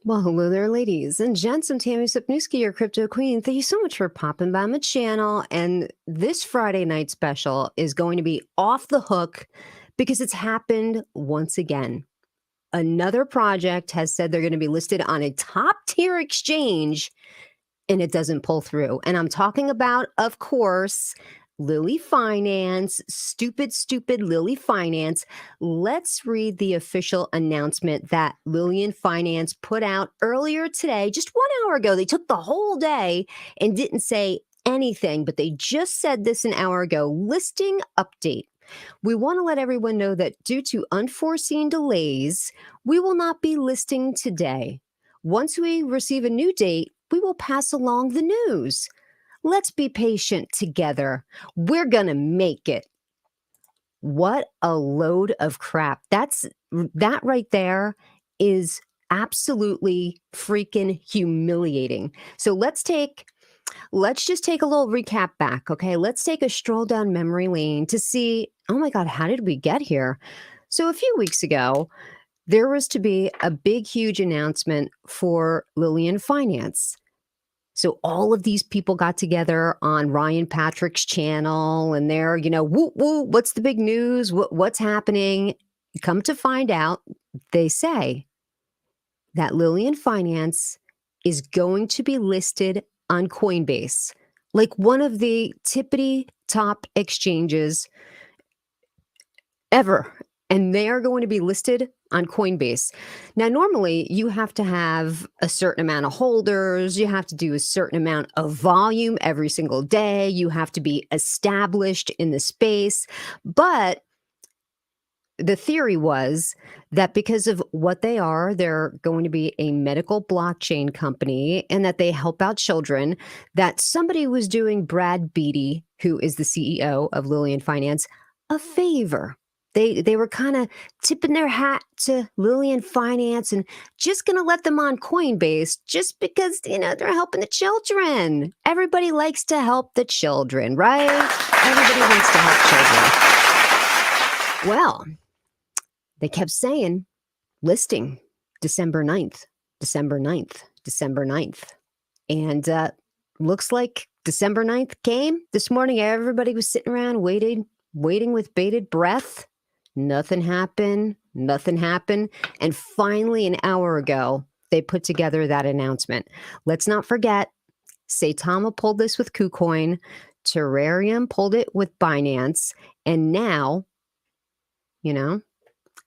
Well, hello there, ladies and gents. I'm Tammy Sipniewski, your crypto queen. Thank you so much for popping by my channel. And this Friday night special is going to be off the hook because it's happened once again. Another project has said they're going to be listed on a top tier exchange and it doesn't pull through. And I'm talking about, of course, Lilly Finance, stupid Lilly Finance. Let's read the official announcement that Lillian Finance put out earlier today, just 1 hour ago. They took the whole day and didn't say anything, but they just said this an hour ago. Listing update. We want to let everyone know that due to unforeseen delays, we will not be listing today. Once we receive a new date, we will pass along the news. Let's be patient together. We're going to make it. What a load of crap. That right there is absolutely freaking humiliating. So let's just take a little recap back, okay? Let's take a stroll down memory lane to see, oh my God, how did we get here? So a few weeks ago, there was to be a big, huge announcement for Lillian Finance. So all of these people got together on Ryan Patrick's channel and they're, woo, woo, what's the big news? What's happening? Come to find out, they say that Lillian Finance is going to be listed on Coinbase, like one of the tippity top exchanges ever. And they are going to be listed on Coinbase. Now, normally you have to have a certain amount of holders. You have to do a certain amount of volume every single day. You have to be established in the space. But the theory was that because of what they are, they're going to be a medical blockchain company and that they help out children, that somebody was doing Brad Beatty, who is the CEO of Lillian Finance, a favor. They were kind of tipping their hat to Lillian Finance and just going to let them on Coinbase just because, they're helping the children. Everybody likes to help the children, right? Everybody wants to help children. Well, they kept saying listing December 9th, December 9th, December 9th. And looks like December 9th came. This morning, everybody was sitting around waiting with bated breath. Nothing happened. And finally, an hour ago, they put together that announcement. Let's not forget, Saitama pulled this with KuCoin, Terrarium pulled it with Binance, and now,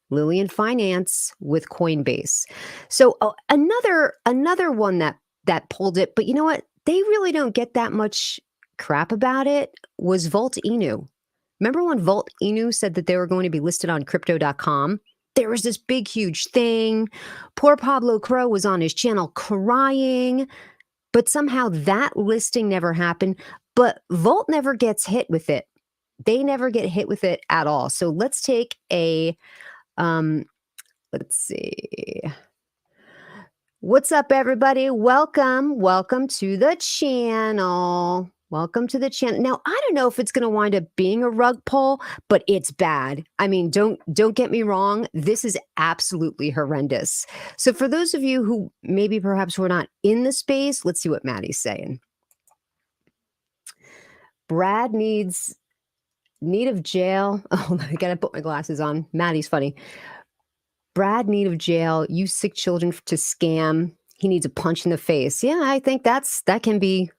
Lillian Finance with Coinbase. So another one that pulled it, but you know what? They really don't get that much crap about it was Vault Inu. Remember when Vault Inu said that they were going to be listed on crypto.com? There was this big, huge thing. Poor Pablo Crow was on his channel crying, but somehow that listing never happened. But Vault never gets hit with it. They never get hit with it at all. So let's take let's see. What's up, everybody? Welcome to the channel. Welcome to the channel. Now, I don't know if it's going to wind up being a rug pull, but it's bad. I mean, don't get me wrong. This is absolutely horrendous. So for those of you who maybe perhaps were not in the space, let's see what Maddie's saying. Brad need of jail. Oh, I got to put my glasses on. Maddie's funny. Brad need of jail. Use sick children to scam. He needs a punch in the face. Yeah, I think that can be.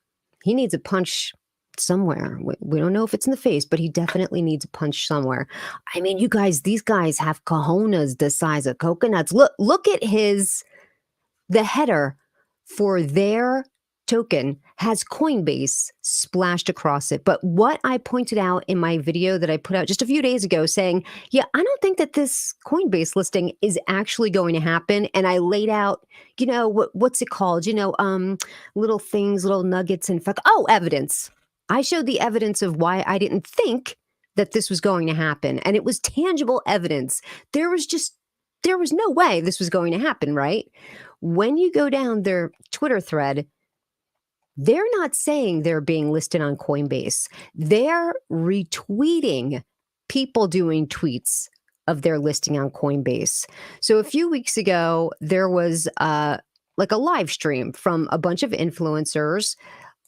He needs a punch somewhere. We don't know if it's in the face, but he definitely needs a punch somewhere. I mean, you guys, these guys have cojones the size of coconuts. Look at the header for their token has Coinbase splashed across it. But what I pointed out in my video that I put out just a few days ago saying, yeah, I don't think that this Coinbase listing is actually going to happen. And I laid out, what's it called? Little things, little nuggets and evidence. I showed the evidence of why I didn't think that this was going to happen. And it was tangible evidence. There was no way this was going to happen, right? When you go down their Twitter thread, they're not saying they're being listed on Coinbase. They're retweeting people doing tweets of their listing on Coinbase. So a few weeks ago, there was like a live stream from a bunch of influencers.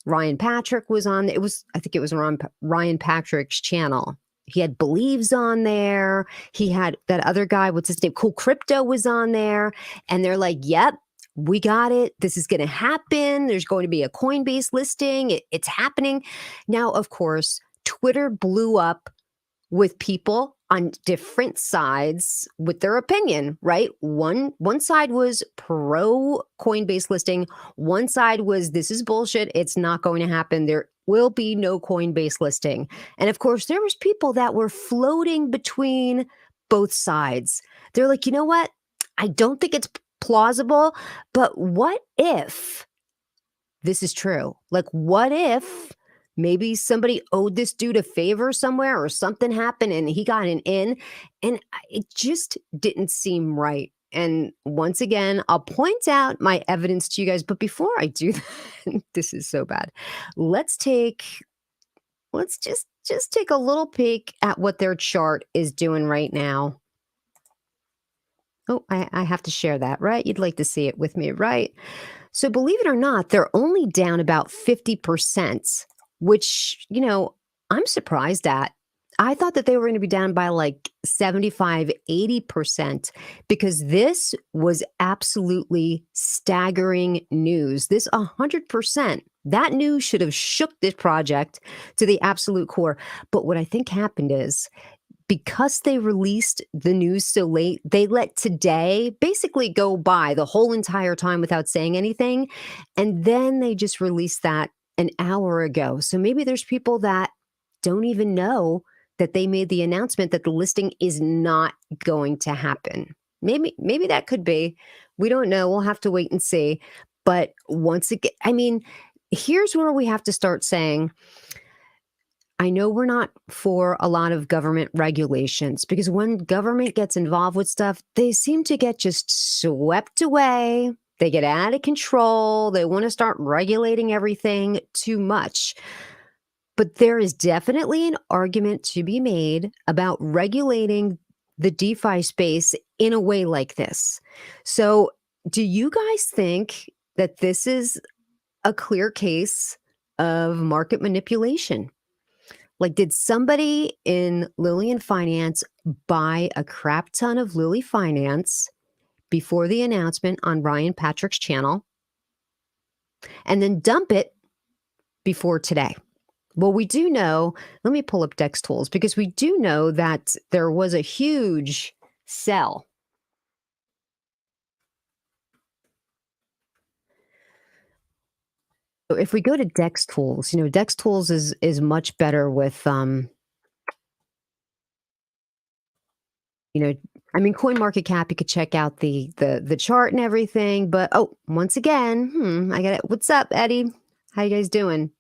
Ryan Patrick was on. I think it was on Ryan Patrick's channel. He had Believes on there. He had that other guy, what's his name? Cool Crypto was on there. And they're like, yep, we got it. This is going to happen. There's going to be a Coinbase listing. It's happening. Now, of course, Twitter blew up with people on different sides with their opinion, right? One side was pro Coinbase listing. One side was, this is bullshit. It's not going to happen. There will be no Coinbase listing. And of course, there was people that were floating between both sides. They're like, you know what? I don't think it's plausible, but what if this is true? Like, what if maybe somebody owed this dude a favor somewhere or something happened and he got an in? And it just didn't seem right. And once again, I'll point out my evidence to you guys. But before I do that, this is so bad. Let's just take a little peek at what their chart is doing right now. Oh, I have to share that, right? You'd like to see it with me, right? So believe it or not, they're only down about 50%, which, I'm surprised at. I thought that they were going to be down by like 75, 80% because this was absolutely staggering news. This 100%, that news should have shook this project to the absolute core. But what I think happened is, because they released the news so late, they let today basically go by the whole entire time without saying anything. And then they just released that an hour ago. So maybe there's people that don't even know that they made the announcement that the listing is not going to happen. Maybe that could be. We don't know. We'll have to wait and see. But once again, here's where we have to start saying, I know we're not for a lot of government regulations because when government gets involved with stuff, they seem to get just swept away. They get out of control. They want to start regulating everything too much. But there is definitely an argument to be made about regulating the DeFi space in a way like this. So do you guys think that this is a clear case of market manipulation? Like, did somebody in Lillian Finance buy a crap ton of Lily Finance before the announcement on Ryan Patrick's channel and then dump it before today? Well, we do know, let me pull up Dex Tools, because we do know that there was a huge sell. So if we go to Dex Tools, Dex Tools is much better with CoinMarketCap, you could check out the chart and everything. But once again, I got it. What's up, Eddie? How you guys doing?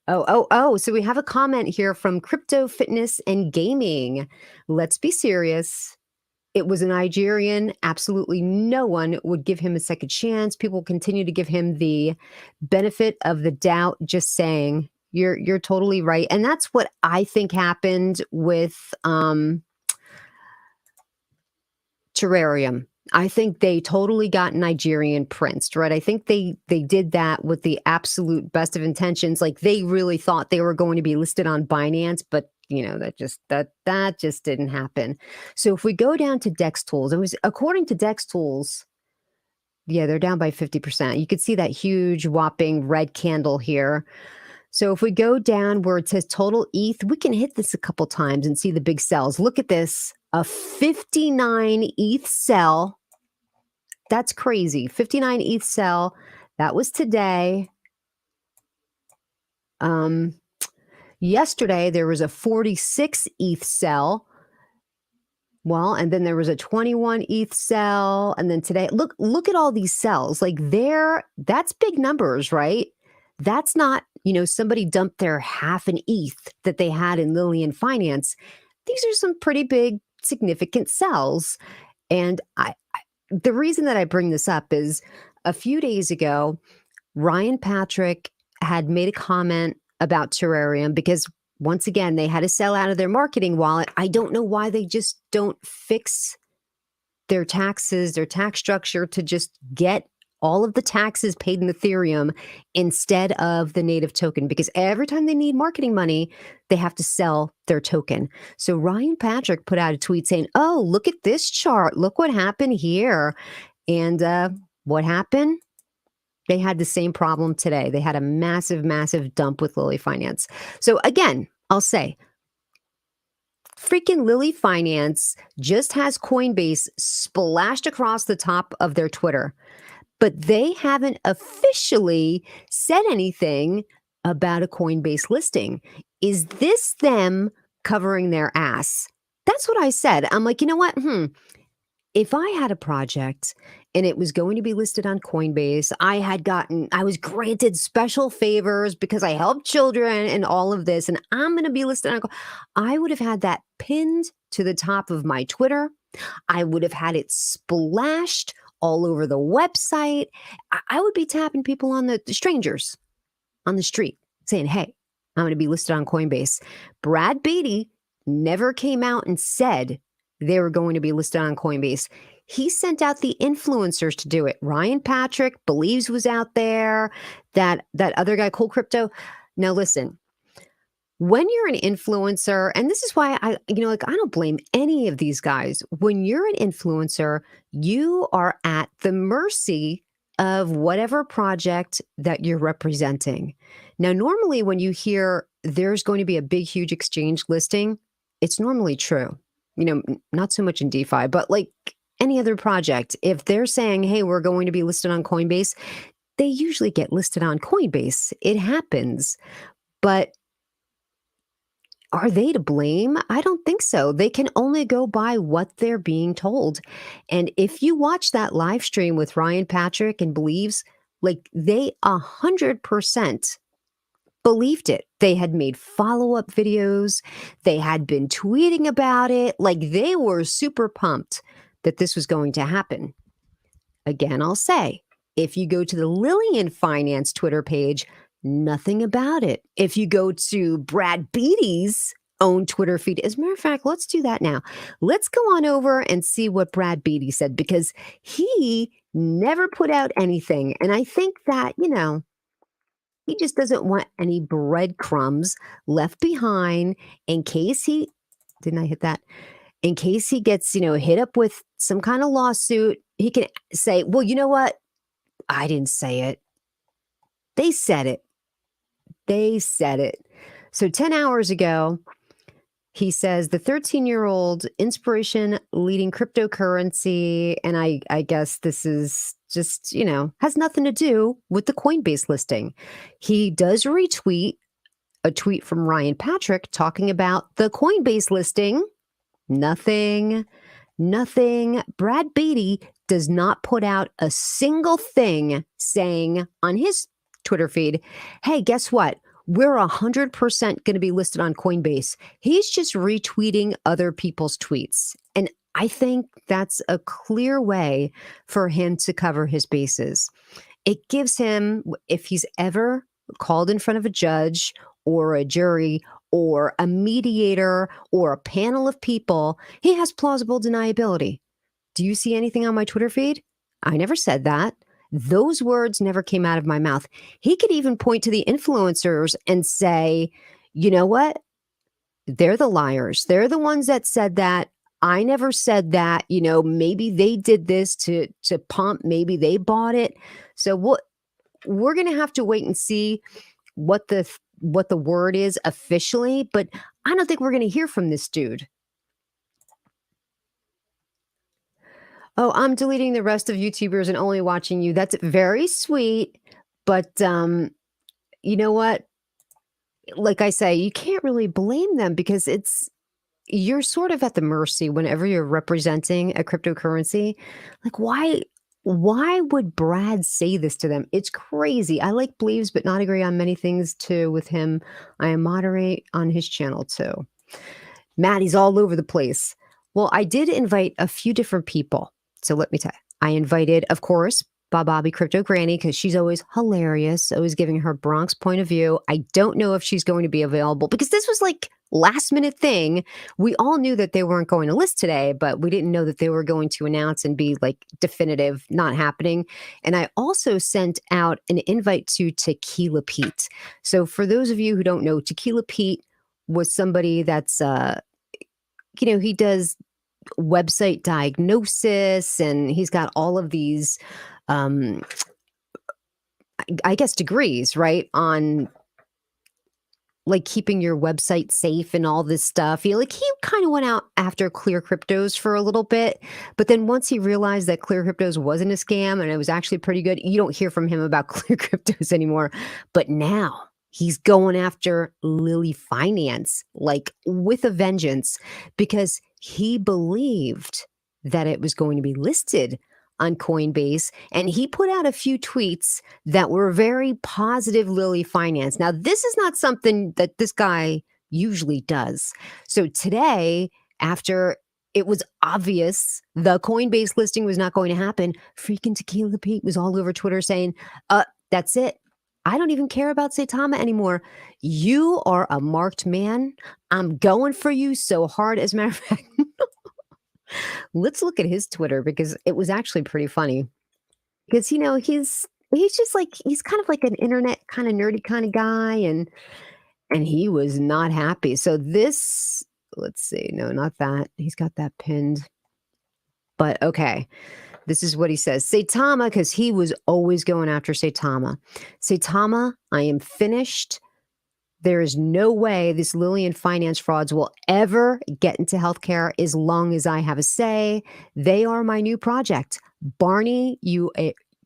So we have a comment here from Crypto Fitness and Gaming. Let's be serious. It was a Nigerian. Absolutely no one would give him a second chance. People continue to give him the benefit of the doubt. Just saying, you're totally right. And that's what I think happened with Terrarium. I think they totally got Nigerian princed, right? I think they did that with the absolute best of intentions. Like, they really thought they were going to be listed on Binance, but that just didn't happen. So if we go down to Dex Tools, it was according to Dex Tools, yeah, they're down by 50%. You could see that huge whopping red candle here. So if we go down where it says total ETH, we can hit this a couple times and see the big sells. Look at this, a 59 ETH sell. That's crazy. 59 ETH sell. That was today. Yesterday, there was a 46 ETH sell. Well, and then there was a 21 ETH sell. And then today, look at all these sells. Like, that's big numbers, right? That's not, somebody dumped their half an ETH that they had in Lillian Finance. These are some pretty big, significant sells. And the reason that I bring this up is a few days ago, Ryan Patrick had made a comment about Terrarium because, once again, they had to sell out of their marketing wallet. I don't know why they just don't fix their taxes, their tax structure to just get all of the taxes paid in Ethereum instead of the native token, because every time they need marketing money, they have to sell their token. So Ryan Patrick put out a tweet saying, "Oh, look at this chart. Look what happened here." And what happened? They had the same problem today. They had a massive, massive dump with Lilly Finance. So again, I'll say, freaking Lilly Finance just has Coinbase splashed across the top of their Twitter, but they haven't officially said anything about a Coinbase listing. Is this them covering their ass? That's what I said. I'm like, you know what? If I had a project and it was going to be listed on Coinbase, I was granted special favors because I helped children and all of this, and I'm going to be listed on, I would have had that pinned to the top of my Twitter. I would have had it splashed all over the website. I would be tapping people on the strangers on the street saying, "Hey, I'm going to be listed on Coinbase." Brad Beatty never came out and said they were going to be listed on Coinbase. He sent out the influencers to do it. Ryan Patrick believes was out there. That other guy, Cold Crypto. Now listen, when you're an influencer, and this is why I don't blame any of these guys. When you're an influencer, you are at the mercy of whatever project that you're representing. Now, normally when you hear there's going to be a big, huge exchange listing, it's normally true. Not so much in DeFi, but like any other project, if they're saying, "Hey, we're going to be listed on Coinbase," they usually get listed on Coinbase. It happens. But are they to blame? I don't think so. They can only go by what they're being told. And if you watch that live stream with Ryan Patrick and Believes, like they 100% believed it. They had made follow-up videos. They had been tweeting about it. Like they were super pumped that this was going to happen. Again, I'll say, if you go to the Lillian Finance Twitter page, nothing about it. If you go to Brad Beatty's own Twitter feed, as a matter of fact, let's do that now. Let's go on over and see what Brad Beatty said, because he never put out anything. And I think that, he just doesn't want any breadcrumbs left behind in case didn't I hit that? In case he gets, hit up with some kind of lawsuit, he can say, "Well, you know what? I didn't say it. They said it. They said it." So 10 hours ago, he says the 13-year-old inspiration leading cryptocurrency, and I guess this is just, has nothing to do with the Coinbase listing. He does retweet a tweet from Ryan Patrick talking about the Coinbase listing. Nothing. Brad Beatty does not put out a single thing saying on his Twitter feed, "Hey, guess what? We're 100% going to be listed on Coinbase." He's just retweeting other people's tweets. And I think that's a clear way for him to cover his bases. It gives him, if he's ever called in front of a judge or a jury or a mediator or a panel of people, he has plausible deniability. Do you see anything on my Twitter feed? I never said that. Those words never came out of my mouth. He could even point to the influencers and say, "You know what? They're the liars. They're the ones that said that. I never said that. Maybe they did this to pump. Maybe they bought it." So we're going to have to wait and see what the word is officially, but I don't think we're going to hear from this dude. "Oh, I'm deleting the rest of YouTubers and only watching you." That's very sweet, but you know what? Like I say, you can't really blame them because you're sort of at the mercy whenever you're representing a cryptocurrency. Like, why would Brad say this to them? It's crazy. I like Believes, but not agree on many things too with him. I am moderate on his channel too. Maddie's all over the place. Well, I did invite a few different people. So let me tell you, I invited, of course, Bobby Crypto Granny, because she's always hilarious, always giving her Bronx point of view. I don't know if she's going to be available because this was like last minute thing. We all knew that they weren't going to list today, but we didn't know that they were going to announce and be like definitive, not happening. And I also sent out an invite to Tequila Pete. So for those of you who don't know, Tequila Pete was somebody that's he does website diagnosis, and he's got all of these um I guess degrees, right, on like keeping your website safe and all this stuff. He kind of went out after Clear Cryptos for a little bit, but then once he realized that Clear Cryptos wasn't a scam and it was actually pretty good, you don't hear from him about Clear Cryptos anymore. But now he's going after Lily Finance like with a vengeance because he believed that it was going to be listed on Coinbase, and he put out a few tweets that were very positive Lily Finance. Now, this is not something that this guy usually does. So today, after it was obvious the Coinbase listing was not going to happen, freaking Tequila Pete was all over Twitter saying, that's it. I don't even care about Saitama anymore. You are a marked man. I'm going for you so hard. As a matter of fact, let's look at his Twitter because it was actually pretty funny. Because he's just like he's kind of like an internet kind of nerdy kind of guy, and he was not happy. So this, let's see, no, not that. He's got that pinned. But okay, this is what he says. Saitama, because he was always going after Saitama. Saitama, I am finished. There is no way this Lillian Finance frauds will ever get into healthcare as long as I have a say. They are my new project. Barney, you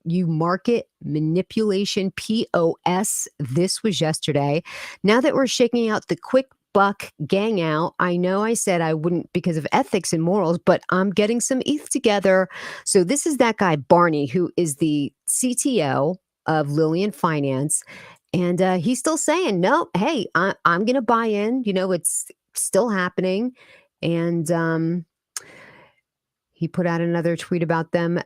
market manipulation POS. This was yesterday. Now that we're shaking out the quick buck gang out, I know I said I wouldn't because of ethics and morals, but I'm getting some ETH together. So this is that guy, Barney, who is the CTO of Lillian Finance. And he's still saying, no, hey, I'm going to buy in. It's still happening. And he put out another tweet about them.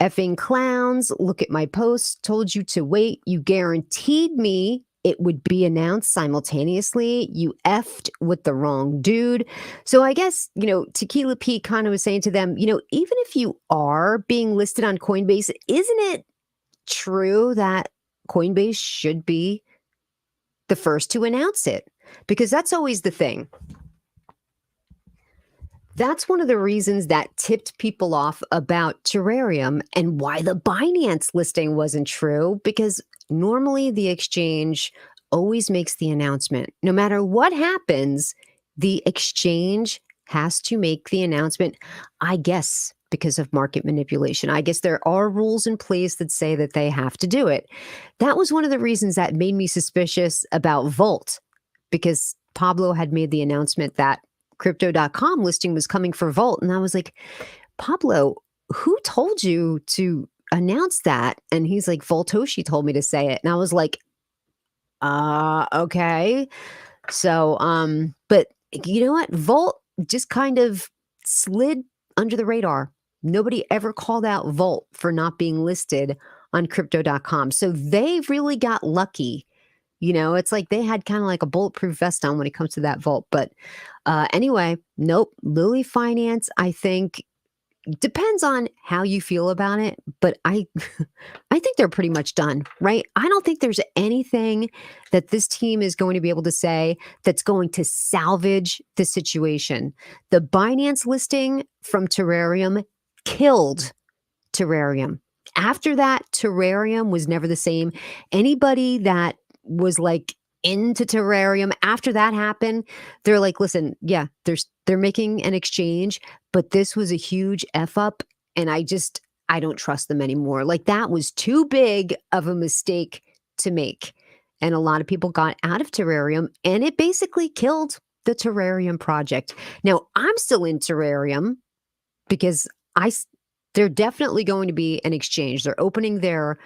Effing clowns, look at my post. Told you to wait. You guaranteed me it would be announced simultaneously. You effed with the wrong dude. So I guess, Tequila Pete kind of was saying to them, even if you are being listed on Coinbase, isn't it true that Coinbase should be the first to announce it? Because that's always the thing. That's one of the reasons that tipped people off about Terrarium and why the Binance listing wasn't true, because normally the exchange always makes the announcement. No matter what happens, the exchange has to make the announcement, I guess, because of market manipulation. I guess there are rules in place that say that they have to do it. That was one of the reasons that made me suspicious about Volt, because Pablo had made the announcement that Crypto.com listing was coming for Volt. And I was like, Pablo, who told you to announce that? And he's like, Voltoshi told me to say it. And I was like, okay. So, but you know what? Volt just kind of slid under the radar. Nobody ever called out Volt for not being listed on Crypto.com. So they really got lucky. It's like they had kind of like a bulletproof vest on when it comes to that Volt. But anyway, nope. Lily Finance, I think, depends on how you feel about it. But I think they're pretty much done, right? I don't think there's anything that this team is going to be able to say that's going to salvage the situation. The Binance listing from Terrarium killed Terrarium. After that, Terrarium was never the same. Anybody that was like into Terrarium after that happened, they're like, listen, yeah, they're making an exchange, but this was a huge F up, and I don't trust them anymore. Like, that was too big of a mistake to make. And a lot of people got out of Terrarium, and it basically killed the Terrarium project. Now, I'm still in Terrarium because they're definitely going to be an exchange. They're opening their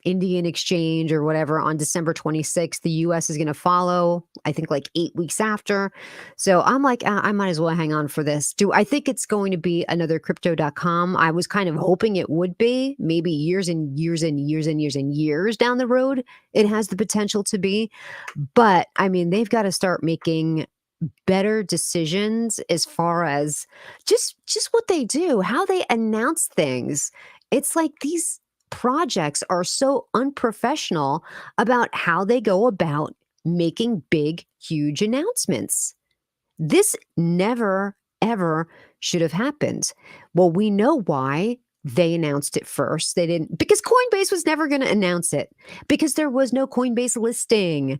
Indian exchange or whatever on December 26th. The US is going to follow, I think like 8 weeks after. So I'm like, I might as well hang on for this. Do I think it's going to be another crypto.com? I was kind of hoping it would be, maybe years and years and years and years and years down the road. It has the potential to be. But I mean, they've got to start making better decisions as far as just what they do, how they announce things. It's like these projects are so unprofessional about how they go about making big, huge announcements. This never, ever should have happened. Well, we know why they announced it first. They didn't, because Coinbase was never going to announce it because there was no Coinbase listing.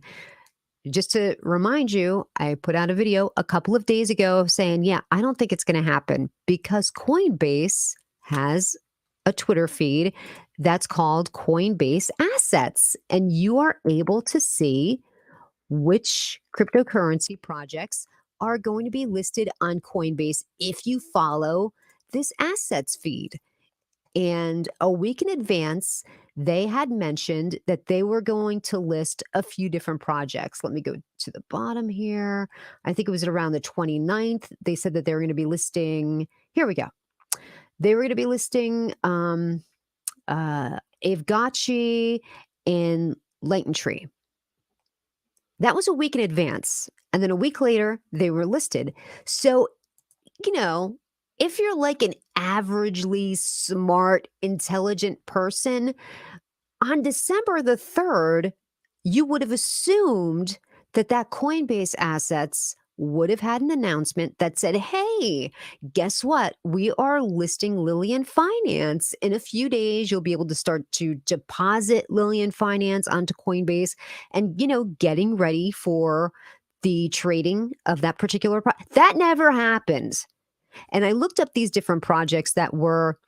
Just to remind you, I put out a video a couple of days ago saying, yeah, I don't think it's going to happen because Coinbase has a Twitter feed that's called Coinbase Assets. And you are able to see which cryptocurrency projects are going to be listed on Coinbase if you follow this assets feed. And a week in advance, they had mentioned that they were going to list a few different projects. Let me go to the bottom here. I think it was around the 29th. They said that they were going to be listing, here we go. They were going to be listing Avgachi and Lighten Tree. That was a week in advance. And then a week later, they were listed. So, you know, if you're like an averagely smart, intelligent person, on December the 3rd, you would have assumed that that Coinbase assets would have had an announcement that said, hey, guess what? We are listing Lillian Finance. In a few days, you'll be able to start to deposit Lillian Finance onto Coinbase and, getting ready for the trading of that particular that never happened. And I looked up these different projects that were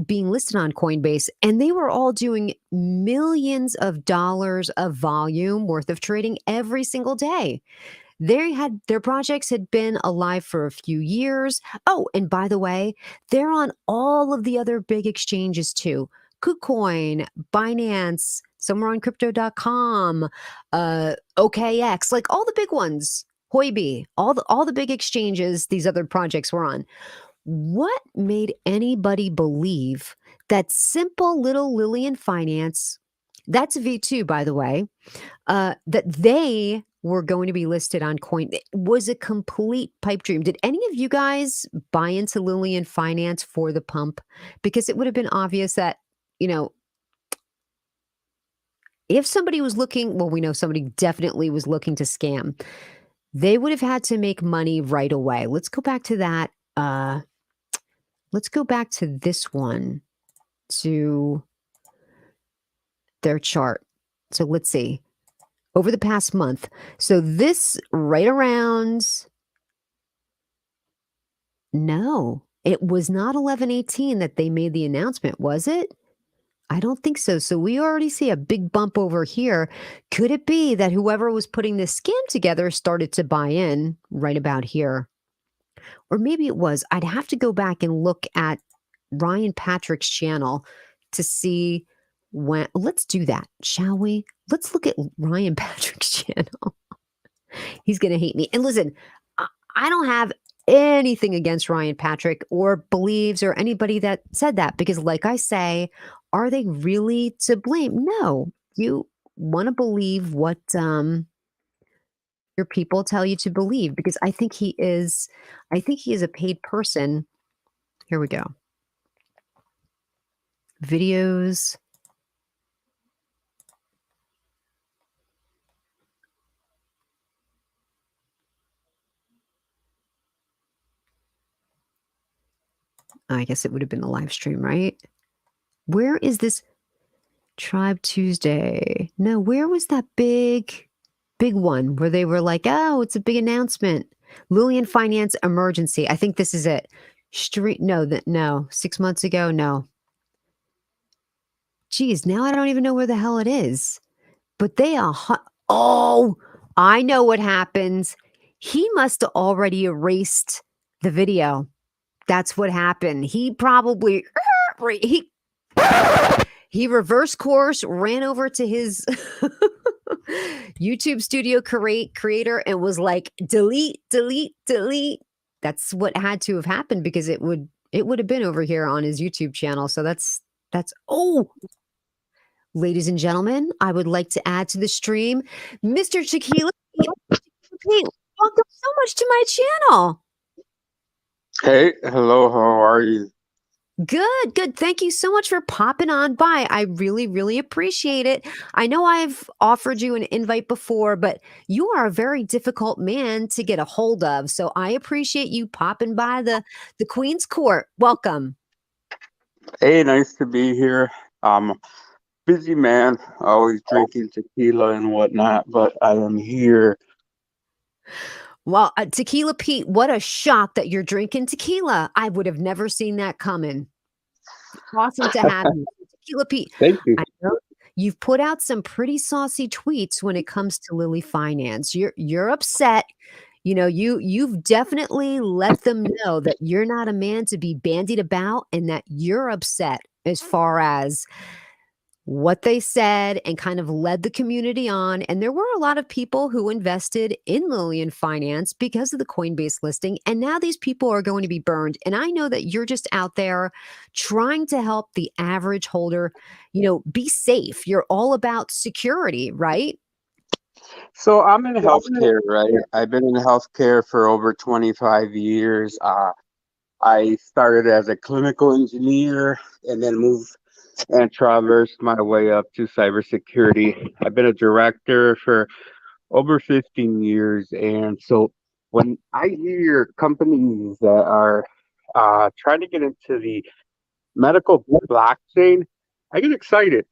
being listed on Coinbase, and they were all doing millions of dollars of volume worth of trading every single day. Their projects had been alive for a few years. Oh, and by the way, they're on all of the other big exchanges too. KuCoin, Binance, somewhere on crypto.com, OKX, like all the big ones, Huobi, all the big exchanges these other projects were on. What made anybody believe that simple little Lillian Finance, that's V2, by the way, that they were going to be listed on Coin? It was a complete pipe dream. Did any of you guys buy into Lillian Finance for the pump? Because it would have been obvious that, if somebody was looking, well, we know somebody definitely was looking to scam. They would have had to make money right away. Let's go back to that. Let's go back to this one, to their chart. So let's see. Over the past month. So this right around, no, it was not 11/18 that they made the announcement, was it? I don't think so. So we already see a big bump over here. Could it be that whoever was putting this scam together started to buy in right about here? Or maybe it was. I'd have to go back and look at Ryan Patrick's channel to see when. Let's do that, shall we? Let's look at Ryan Patrick's channel. He's going to hate me. And listen, I don't have anything against Ryan Patrick or believes or anybody that said that, because like I say, are they really to blame? No. You want to believe what your people tell you to believe, because I think he is a paid person. Here we go. Videos. I guess it would have been the live stream, right? Where is this Tribe Tuesday? No, where was that big one where they were like, oh, it's a big announcement. Lillian Finance emergency. I think this is it. No, 6 months ago. No. Geez, now I don't even know where the hell it is. But they are oh, I know what happens. He must have already erased the video. That's what happened. He probably He reversed course, ran over to his YouTube studio creator and was like, delete, delete, delete. That's what had to have happened because it would have been over here on his YouTube channel. So that's oh, ladies and gentlemen, I would like to add to the stream Mr. Tequila Pete. Mr. Pete, welcome so much to my channel. Hey, hello, how are you? Good, good. Thank you so much for popping on by. I really, really appreciate it. I know I've offered you an invite before, but you are a very difficult man to get a hold of. So I appreciate you popping by the Queen's Court. Welcome. Hey, nice to be here. Busy man, always drinking tequila and whatnot, but I am here. Well, Tequila Pete, what a shock that you're drinking tequila. I would have never seen that coming. Awesome to have you. Tequila Pete, Thank you. I know you've put out some pretty saucy tweets when it comes to Lily Finance. You're upset. You know, you've definitely let them know that you're not a man to be bandied about and that you're upset as far as what they said and kind of led the community on. And there were a lot of people who invested in Lillian Finance because of the Coinbase listing. And now these people are going to be burned. And I know that you're just out there trying to help the average holder, be safe. You're all about security, right? So I'm in healthcare, right? I've been in healthcare for over 25 years. I started as a clinical engineer and then moved and traversed my way up to cybersecurity. I've been a director for over 15 years. And so when I hear companies that are trying to get into the medical blockchain, I get excited.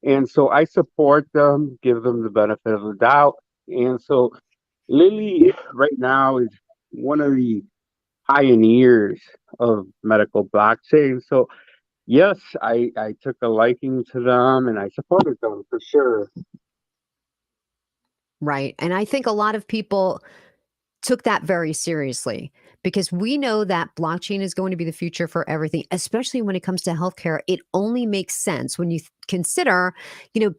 And so I support them, give them the benefit of the doubt. And so Lily right now is one of the pioneers of medical blockchain. So yes, I took a liking to them and I supported them for sure. Right. And I think a lot of people took that very seriously because we know that blockchain is going to be the future for everything, especially when it comes to healthcare. It only makes sense when you consider,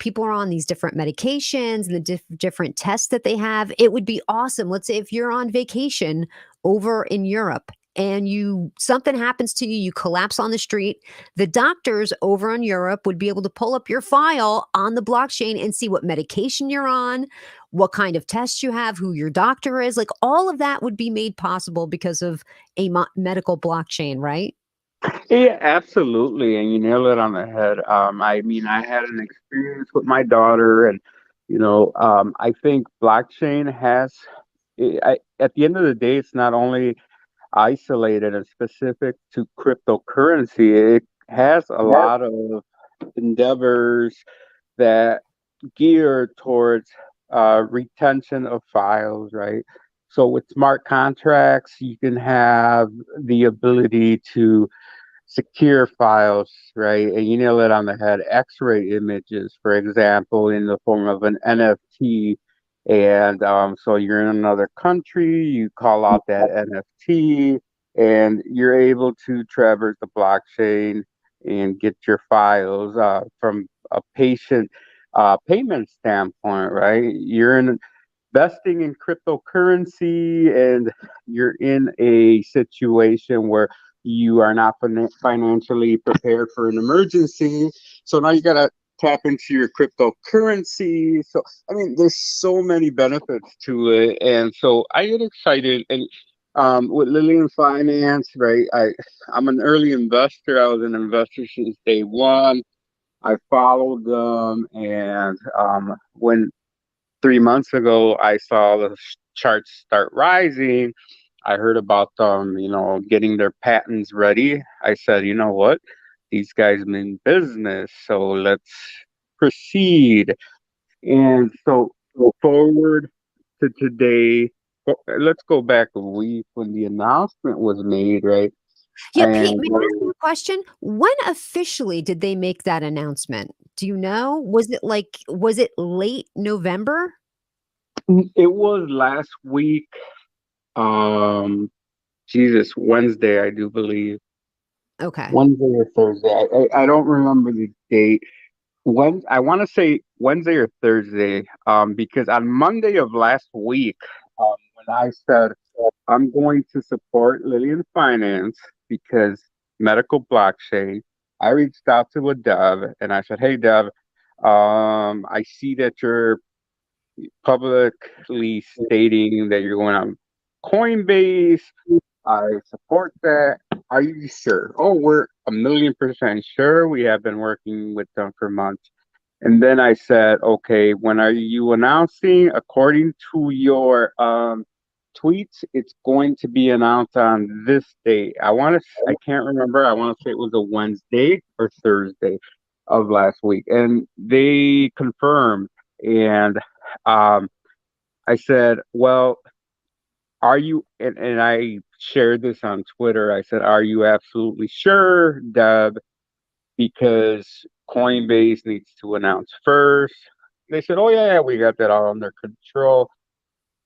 people are on these different medications and the different tests that they have. It would be awesome. Let's say if you're on vacation over in Europe and something happens to you, you collapse on the street, the doctors over in Europe would be able to pull up your file on the blockchain and see what medication you're on, what kind of tests you have, who your doctor is. Like all of that would be made possible because of a medical blockchain, right? Yeah, absolutely. And you nailed it on the head. I mean, I had an experience with my daughter, and I think blockchain has. At the end of the day, it's not only isolated and specific to cryptocurrency. It has a lot of endeavors that gear towards retention of files, right? So with smart contracts, you can have the ability to secure files, right? And you nail it on the head. X-ray images, for example, in the form of an NFT. And so you're in another country, you call out that NFT, and you're able to traverse the blockchain and get your files from a patient payment standpoint, right? You're investing in cryptocurrency and you're in a situation where you are not financially prepared for an emergency. So now you got to tap into your cryptocurrency. So, I mean, there's so many benefits to it. And so I get excited. And with Lillian Finance, right? I'm an early investor. I was an investor since day one. I followed them. And when 3 months ago, I saw the charts start rising. I heard about them, getting their patents ready. I said, you know what? These guys mean business, so let's proceed. And so forward to today, let's go back a week when the announcement was made, right? Yeah, Pete, And may I ask you a question? When officially did they make that announcement? Do you know? Was it late November? it was last week, Jesus, Wednesday, I do believe. Okay. Wednesday or Thursday. I don't remember the date. When I want to say Wednesday or Thursday, because on Monday of last week, when I said I'm going to support Lillian Finance because medical blockchain, I reached out to a dev and I said, "Hey, dev, I see that you're publicly stating that you're going on Coinbase. I support that. Are you sure?" "Oh, we're 1,000,000% sure. We have been working with them for months." And then I said, "Okay, when are you announcing?" "According to your tweets, it's going to be announced on this date." I can't remember. I want to say it was a Wednesday or Thursday of last week. And they confirmed. And um, I said, "Well, are you," and I shared this on Twitter. I said, "Are you absolutely sure, Deb? Because Coinbase needs to announce first." They said, "Oh yeah, yeah, we got that all under control."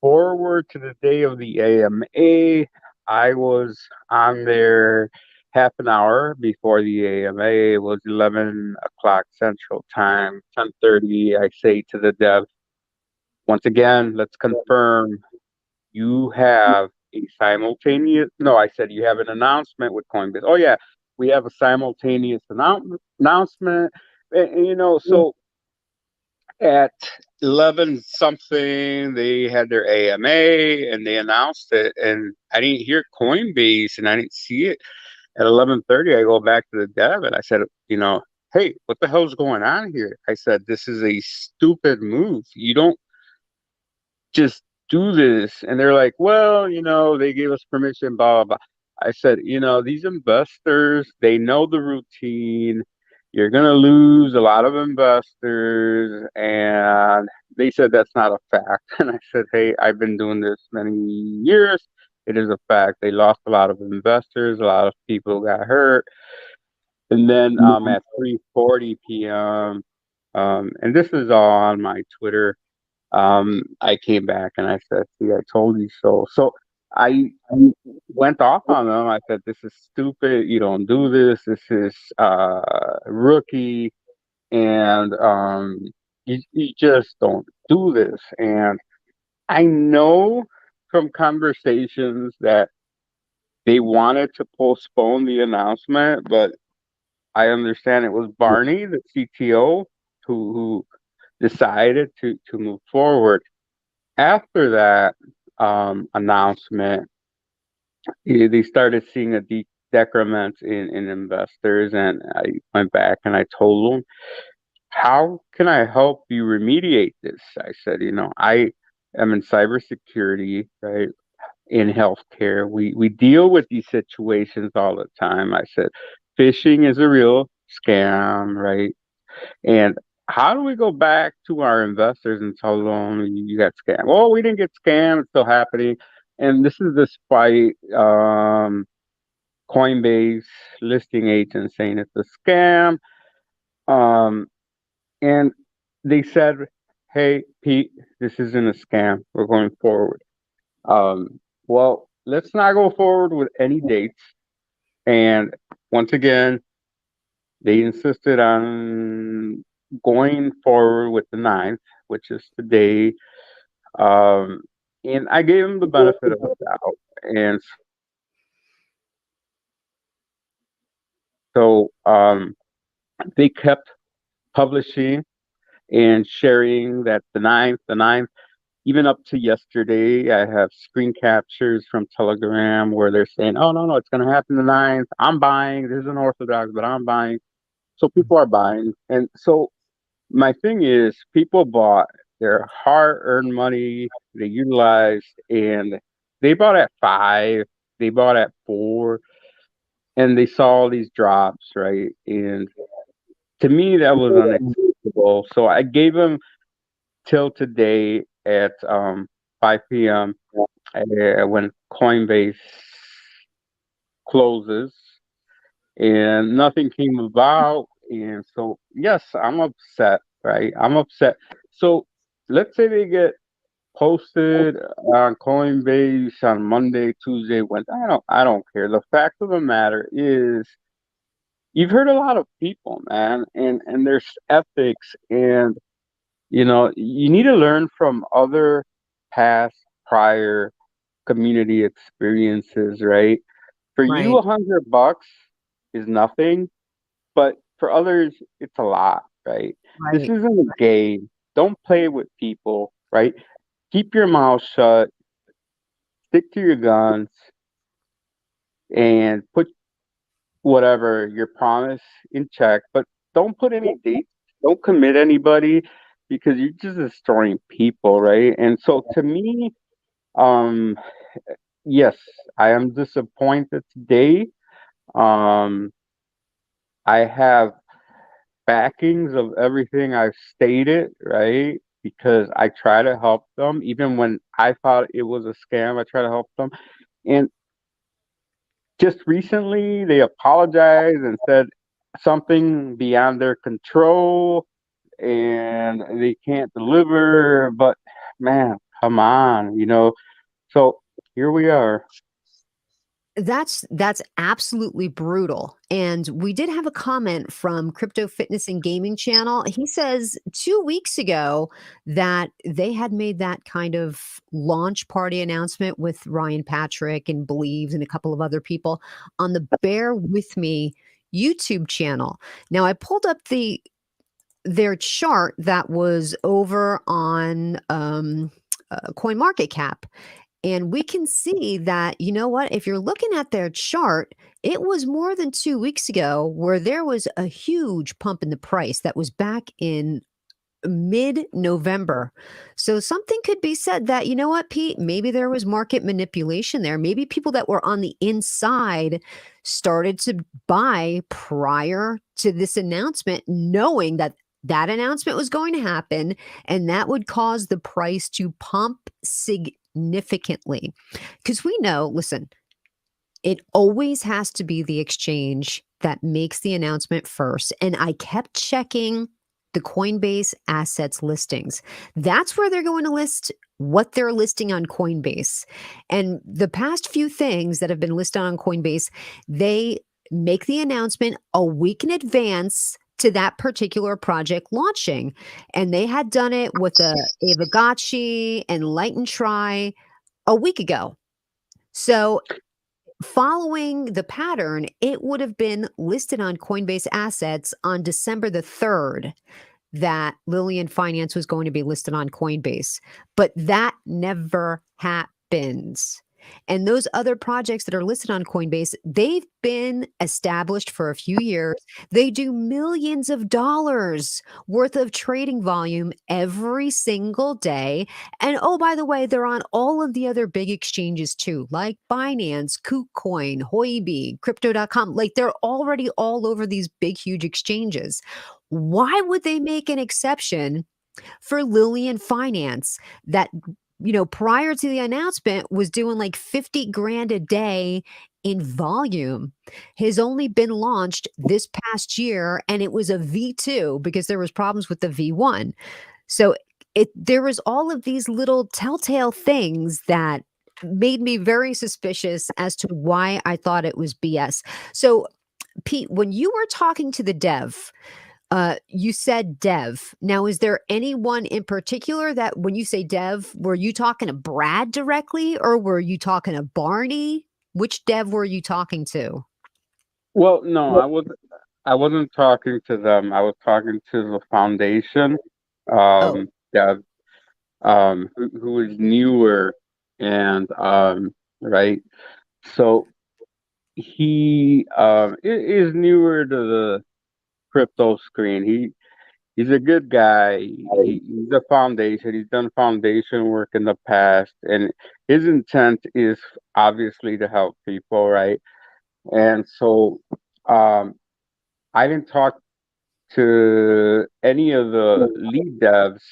Forward to the day of the AMA, I was on there half an hour before the AMA. It was 11 o'clock Central Time, 10:30. I say to the dev, "Once again, let's confirm you have a simultaneous," no, I said, "You have an announcement with Coinbase." "Oh yeah, we have a simultaneous announcement." So at 11 something, they had their AMA and they announced it, and I didn't hear Coinbase and I didn't see it. At 11:30, I go back to the dev and I said, "Hey, what the hell's going on here?" I said, "This is a stupid move. You don't just do this." And they're like, "Well, they gave us permission, blah, blah, blah." I said, "These investors, they know the routine. You're going to lose a lot of investors." And they said, "That's not a fact." And I said, "Hey, I've been doing this many years. It is a fact. They lost a lot of investors. A lot of people got hurt." And then at 3:40 p.m., and this is all on my Twitter, I came back and I said, "See, I told you so." So I went off on them. I said, "This is stupid. You don't do this. This is rookie, and you just don't do this." And I know from conversations that they wanted to postpone the announcement, but I understand it was Barney, the CTO, who decided to move forward. After that announcement, they started seeing a decrement in investors, and I went back and I told them, "How can I help you remediate this?" I said, "I am in cybersecurity, right? In healthcare, we deal with these situations all the time." I said, "Phishing is a real scam, right? And how do we go back to our investors and tell them you got scammed?" "Well, we didn't get scammed. It's still happening." And this is despite Coinbase listing agents saying it's a scam. Um, and they said, "Hey, Pete, this isn't a scam. We're going forward." Well, let's not go forward with any dates. And once again, they insisted on going forward with the 9th, which is today. Um, and I gave them the benefit of the doubt. And so they kept publishing and sharing that the ninth, even up to yesterday. I have screen captures from Telegram where they're saying, "Oh, no, no, it's going to happen the 9th. I'm buying. This is unorthodox, but I'm buying." So people are buying. And so my thing is, people bought their hard-earned money. They utilized, and they bought at 5. They bought at 4, and they saw all these drops, right? And to me, that was unacceptable. So I gave them till today at 5 p.m. When Coinbase closes, and nothing came about. And so, yes, I'm upset, right? I'm upset. So let's say they get posted on Coinbase on Monday, Tuesday, Wednesday. I don't care. The fact of the matter is, you've heard a lot of people, man, and there's ethics, and you need to learn from other past prior community experiences, right? For you, Right, $100 is nothing, but for others, it's a lot, right? This right. isn't a game. Don't play with people, right? Keep your mouth shut, stick to your guns, and put whatever your promise in check. But don't put any dates. Don't commit anybody because you're just destroying people, right? And so to me, um, yes, I am disappointed today. Um, I have backings of everything I've stated, right? Because I try to help them, even when I thought it was a scam. I try to help them, and just recently they apologized and said something beyond their control, and they can't deliver. But man, come on, So here we are. That's absolutely brutal. And we did have a comment from Crypto Fitness and Gaming Channel. He says 2 weeks ago that they had made that kind of launch party announcement with Ryan Patrick and Believes and a couple of other people on the Bear With Me YouTube channel. Now I pulled up their chart that was over on CoinMarketCap, and we can see that, you know what? If you're looking at their chart, it was more than 2 weeks ago where there was a huge pump in the price that was back in mid-November. So something could be said that, you know what, Pete, maybe there was market manipulation there. Maybe people that were on the inside started to buy prior to this announcement, knowing that that announcement was going to happen and that would cause the price to pump significantly. Because we know, listen, it always has to be the exchange that makes the announcement first. And I kept checking the Coinbase assets listings. That's where they're going to list what they're listing on Coinbase. And the past few things that have been listed on Coinbase, they make the announcement a week in advance to that particular project launching. And they had done it with a Avagachi and Light and Try a week ago. So following the pattern, it would have been listed on Coinbase Assets on December the 3rd that Lillian Finance was going to be listed on Coinbase, but that never happens. And those other projects that are listed on Coinbase, they've been established for a few years. They do millions of dollars worth of trading volume every single day. And oh, by the way, they're on all of the other big exchanges too, like Binance, KuCoin, Huobi, Crypto.com. Like they're already all over these big, huge exchanges. Why would they make an exception for Lillian Finance that, prior to the announcement was doing like 50 grand a day in volume, has only been launched this past year, and it was a V2 because there was problems with the V1. So there was all of these little telltale things that made me very suspicious as to why I thought it was BS. So Pete, when you were talking to the dev, you said dev. Now, is there anyone in particular that when you say dev, were you talking to Brad directly or were you talking to Barney? Which dev were you talking to? Well, no, I wasn't talking to them. I was talking to the foundation, Oh, yeah, who is newer, and right. So he is newer to the crypto screen. He's a good guy. He's a foundation. He's done foundation work in the past, and his intent is obviously to help people, right? And so, um, I didn't talk to any of the lead devs,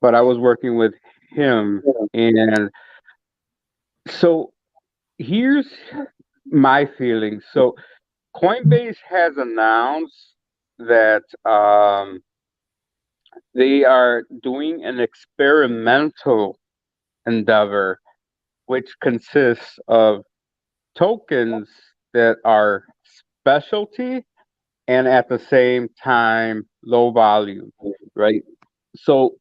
but I was working with him, and so here's my feeling. So Coinbase has announced that they are doing an experimental endeavor, which consists of tokens that are specialty and at the same time low volume, right? So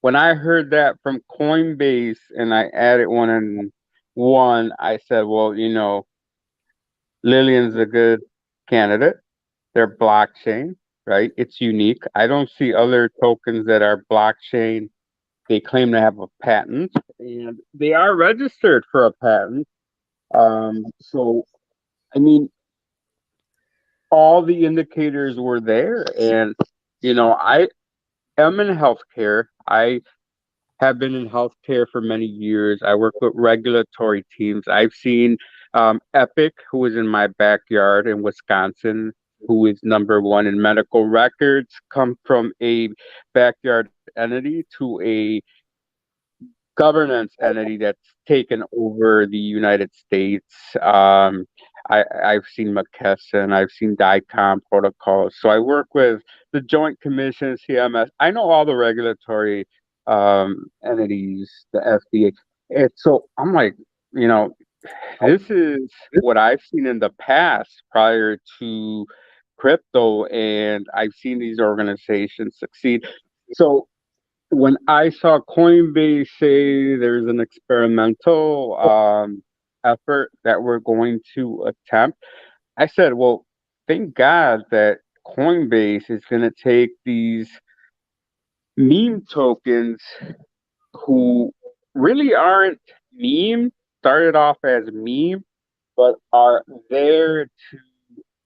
when I heard that from Coinbase and I added one, I said, well, Lillian's a good candidate. They're blockchain, right? It's unique. I don't see other tokens that are blockchain. They claim to have a patent, and they are registered for a patent. So I mean, all the indicators were there, and I am in healthcare. I have been in healthcare for many years. I work with regulatory teams. I've seen Epic, who is in my backyard in Wisconsin, who is number one in medical records, come from a backyard entity to a governance entity that's taken over the United States. I've seen McKesson, I've seen DICOM protocols. So I work with the Joint Commission, CMS. I know all the regulatory entities, the FDA. And so I'm like, you know, this is what I've seen in the past prior to crypto, and I've seen these organizations succeed. So when I saw Coinbase say there's an experimental effort that we're going to attempt, I said, well, thank God that Coinbase is going to take these meme tokens who really aren't meme, started off as meme, but are there to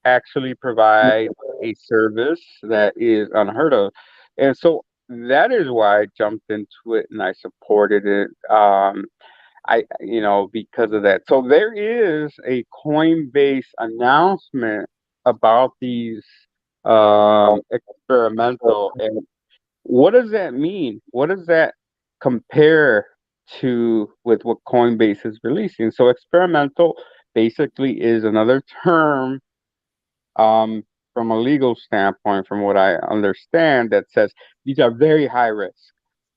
actually provide a service that is unheard of. And so that is why I jumped into it and I supported it. Because of that. So there is a Coinbase announcement about these experimental. And what does that mean? What does that compare to with what Coinbase is releasing? So experimental basically is another term from a legal standpoint, from what I understand, that says these are very high risk.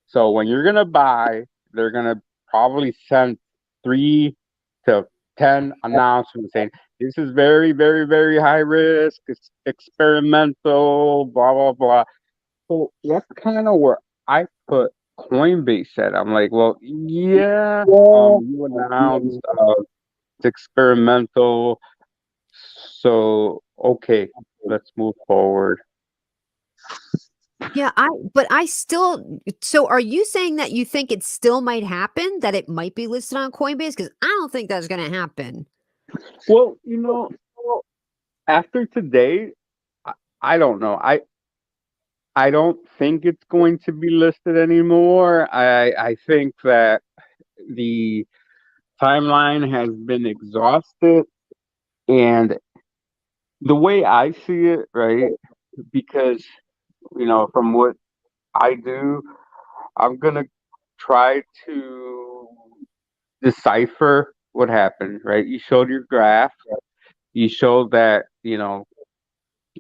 So when you're gonna buy, they're gonna probably send 3 to 10 announcements saying this is very, very, very high risk, it's experimental, blah blah blah. So that's kind of where I put Coinbase at. I'm like, well, yeah, you announced it's experimental, so okay, let's move forward. Yeah, but I still, so are you saying that you think it still might happen, that it might be listed on Coinbase? Because I don't think that's going to happen. Well, after today, I, I don't know. I don't think it's going to be listed anymore. I think that the timeline has been exhausted, and the way I see it, right? Because from what I do, I'm gonna try to decipher what happened, right? You showed your graph. You showed that,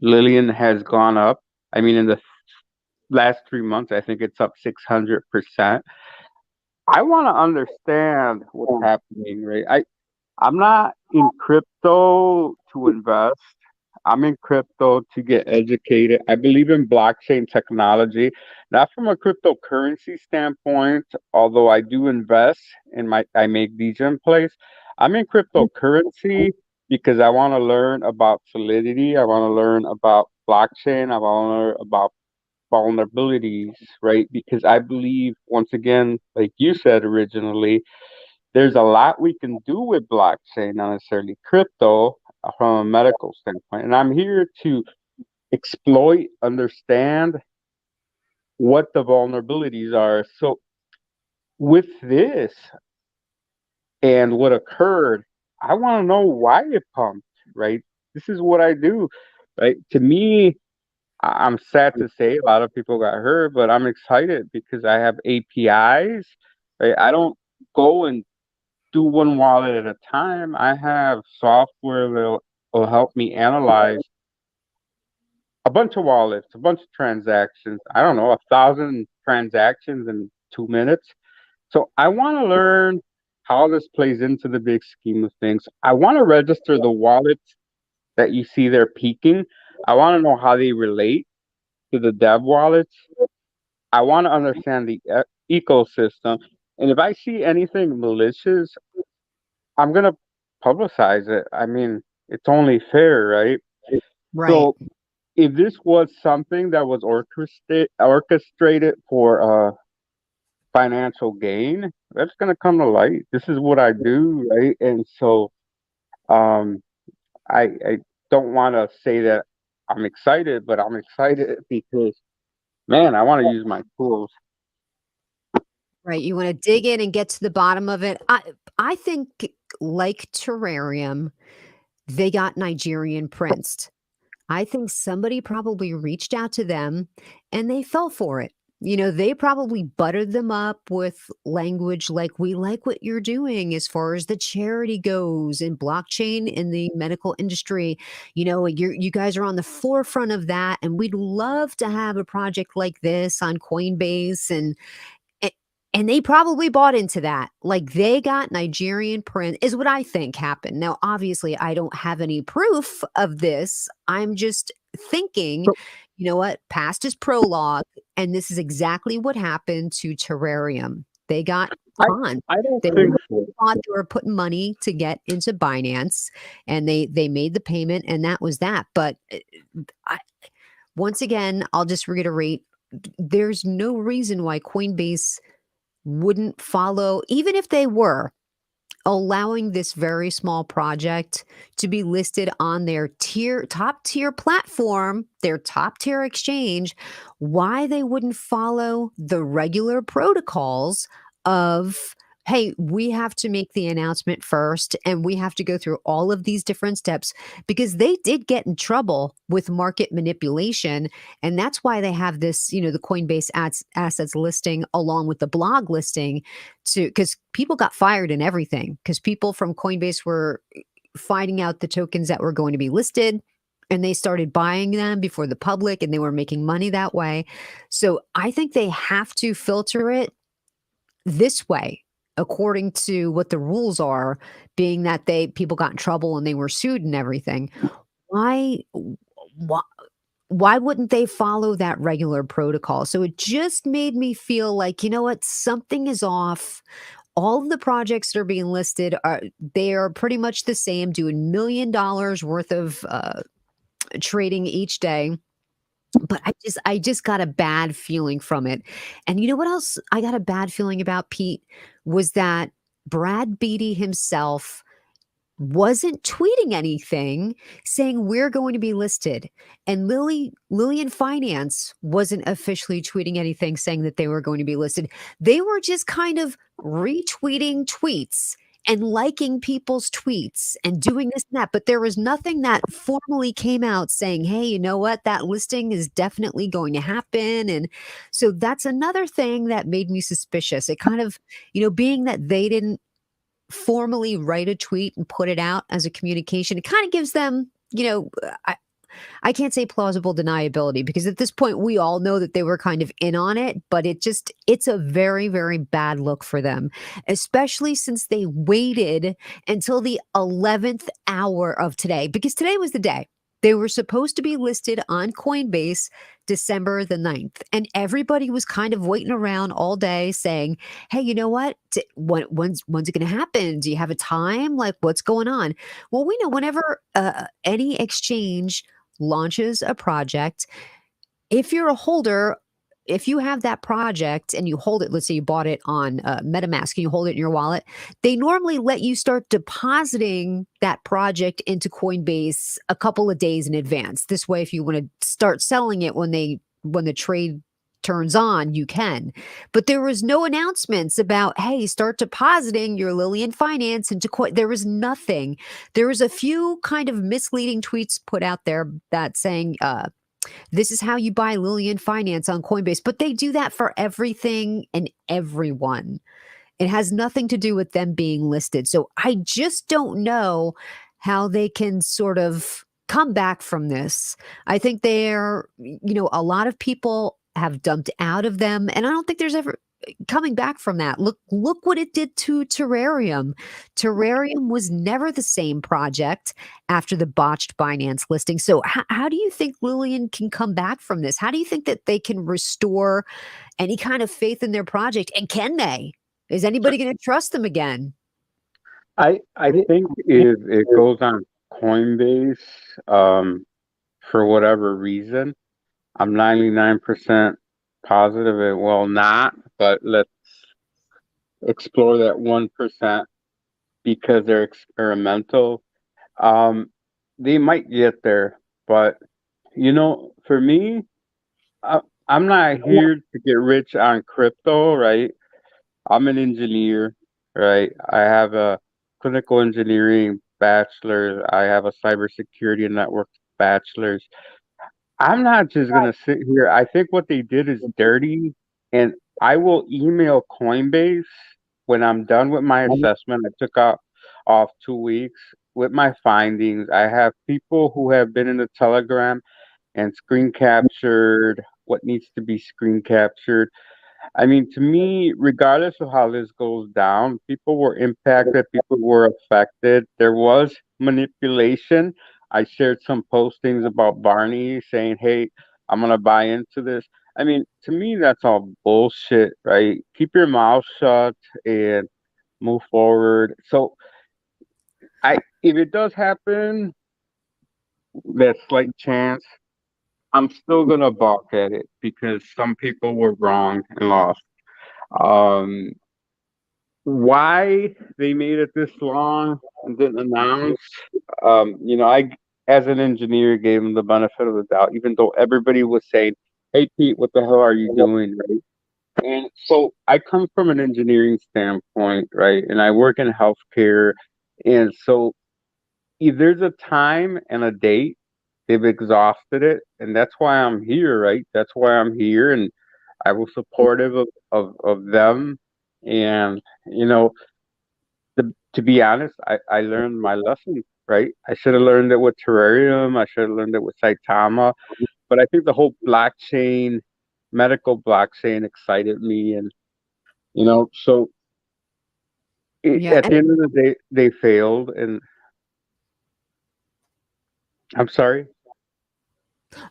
Lillian has gone up. I mean, in the last 3 months, I think it's up 600%. I want to understand what's happening, right? I'm not in crypto to invest. I'm in crypto to get educated. I believe in blockchain technology, not from a cryptocurrency standpoint, although I do invest in I make these in place. I'm in cryptocurrency because I want to learn about solidity. I want to learn about blockchain. I want to learn about vulnerabilities, right? Because I believe, once again, like you said originally, there's a lot we can do with blockchain, not necessarily crypto, from a medical standpoint. And I'm here to exploit, understand what the vulnerabilities are. So with this and what occurred, I want to know why it pumped, right? This is what I do, right? To me, I'm sad to say a lot of people got hurt, but I'm excited because I have APIs, right? I don't go and do one wallet at a time. I have software that will help me analyze a bunch of wallets, a bunch of transactions. I don't know, 1,000 transactions in 2 minutes. So I want to learn how this plays into the big scheme of things. I want to register the wallets that you see they're peaking. I want to know how they relate to the dev wallets. I want to understand the ecosystem. And if I see anything malicious, I'm going to publicize it. I mean, it's only fair, right? Right. So if this was something that was orchestrated for financial gain, that's going to come to light. This is what I do, right? And so um, I don't want to say that I'm excited, but I'm excited because, man, I want to use my tools. Right, you wanna dig in and get to the bottom of it. I think, like terrarium, they got Nigerian princed. I think somebody probably reached out to them and they fell for it. They probably buttered them up with language like, "We like what you're doing as far as the charity goes in blockchain in the medical industry. You guys are on the forefront of that, and we'd love to have a project like this on Coinbase," a and they probably bought into that. Like, they got Nigerian print is what I think happened. Now, obviously, I don't have any proof of this. I'm just thinking, So you know what? Past is prologue, and this is exactly what happened to Terrarium. They got I conned. I don't They think really so. thought they were putting money to get into Binance, and they made the payment, and that was that. But, I once again, I'll just reiterate, there's no reason why Coinbase wouldn't follow, even if they were allowing this very small project to be listed on their top tier platform, their top tier exchange, why they wouldn't follow the regular protocols of, hey, we have to make the announcement first and we have to go through all of these different steps, because they did get in trouble with market manipulation. And that's why they have this, the Coinbase assets listing along with the blog listing, to because people got fired and everything, because people from Coinbase were finding out the tokens that were going to be listed, and they started buying them before the public, and they were making money that way. So I think they have to filter it this way, according to what the rules are, being that people got in trouble and they were sued and everything. Why why why wouldn't they follow that regular protocol? So it just made me feel like, you know what, something is off. All of the projects that are being listed they are pretty much the same, doing $1 million worth of trading each day. But I just got a bad feeling from it. And you know what else I got a bad feeling about, Pete, was that Brad Beatty himself wasn't tweeting anything saying we're going to be listed. And Lillian Finance wasn't officially tweeting anything saying that they were going to be listed. They were just kind of retweeting tweets and liking people's tweets and doing this and that. But there was nothing that formally came out saying, hey, you know what, that listing is definitely going to happen. And so that's another thing that made me suspicious. It kind of, being that they didn't formally write a tweet and put it out as a communication, it kind of gives them, I can't say plausible deniability, because at this point we all know that they were kind of in on it, but it's a very, very bad look for them, especially since they waited until the 11th hour of today, because today was the day. They were supposed to be listed on Coinbase December the 9th. And everybody was kind of waiting around all day saying, hey, you know what? When's it going to happen? Do you have a time? Like, what's going on? Well, we know whenever any exchange launches a project, if you're a holder, if you have that project and you hold it, let's say you bought it on MetaMask and you hold it in your wallet, they normally let you start depositing that project into Coinbase a couple of days in advance. This way, if you want to start selling it when the trade turns on, you can. But there was no announcements about, hey, start depositing your Lillian Finance into Coin. There was nothing. There was a few kind of misleading tweets put out there that saying, this is how you buy Lillian Finance on Coinbase, but they do that for everything and everyone. It has nothing to do with them being listed. So I just don't know how they can sort of come back from this. I think a lot of people have dumped out of them, and I don't think there's ever coming back from that, look what it did to Terrarium. Terrarium was never the same project after the botched Binance listing. So how do you think Lillian can come back from this? How do you think that they can restore any kind of faith in their project? And can they? Is So anybody going to trust them again? I think if it goes on Coinbase, for whatever reason, I'm 99% positive it will not, but let's explore that 1% because they're experimental. Um, they might get there, but for me, I, I'm not here to get rich on crypto, right? I'm an engineer, right? I have a clinical engineering bachelor's. I have a cybersecurity and network bachelor's. I'm not just gonna sit here. I think what they did is dirty, and I will email Coinbase when I'm done with my assessment. I took out off 2 weeks with my findings. I have people who have been in the Telegram and screen captured what needs to be screen captured. I mean, to me, regardless of how this goes down, people were impacted, people were affected. There was manipulation. I shared some postings about Barney saying, hey, I'm going to buy into this. I mean, to me, that's all bullshit, right? Keep your mouth shut and move forward. So, if it does happen, that slight chance, I'm still going to balk at it because some people were wrong and lost. Um, why they made it this long and didn't announce. I, as an engineer, gave them the benefit of the doubt, even though everybody was saying, "Hey, Pete, what the hell are you doing?" Right? And so I come from an engineering standpoint, right? And I work in healthcare, and so if there's a time and a date, they've exhausted it, and that's why I'm here, right? That's why I'm here, and I was supportive of them, and you know to be honest, I learned my lesson, right? I should have learned it with Terrarium. I should have learned it with Saitama. But I think the whole blockchain, medical blockchain excited me. And, so Yeah. at the end of the day, they failed. And I'm sorry.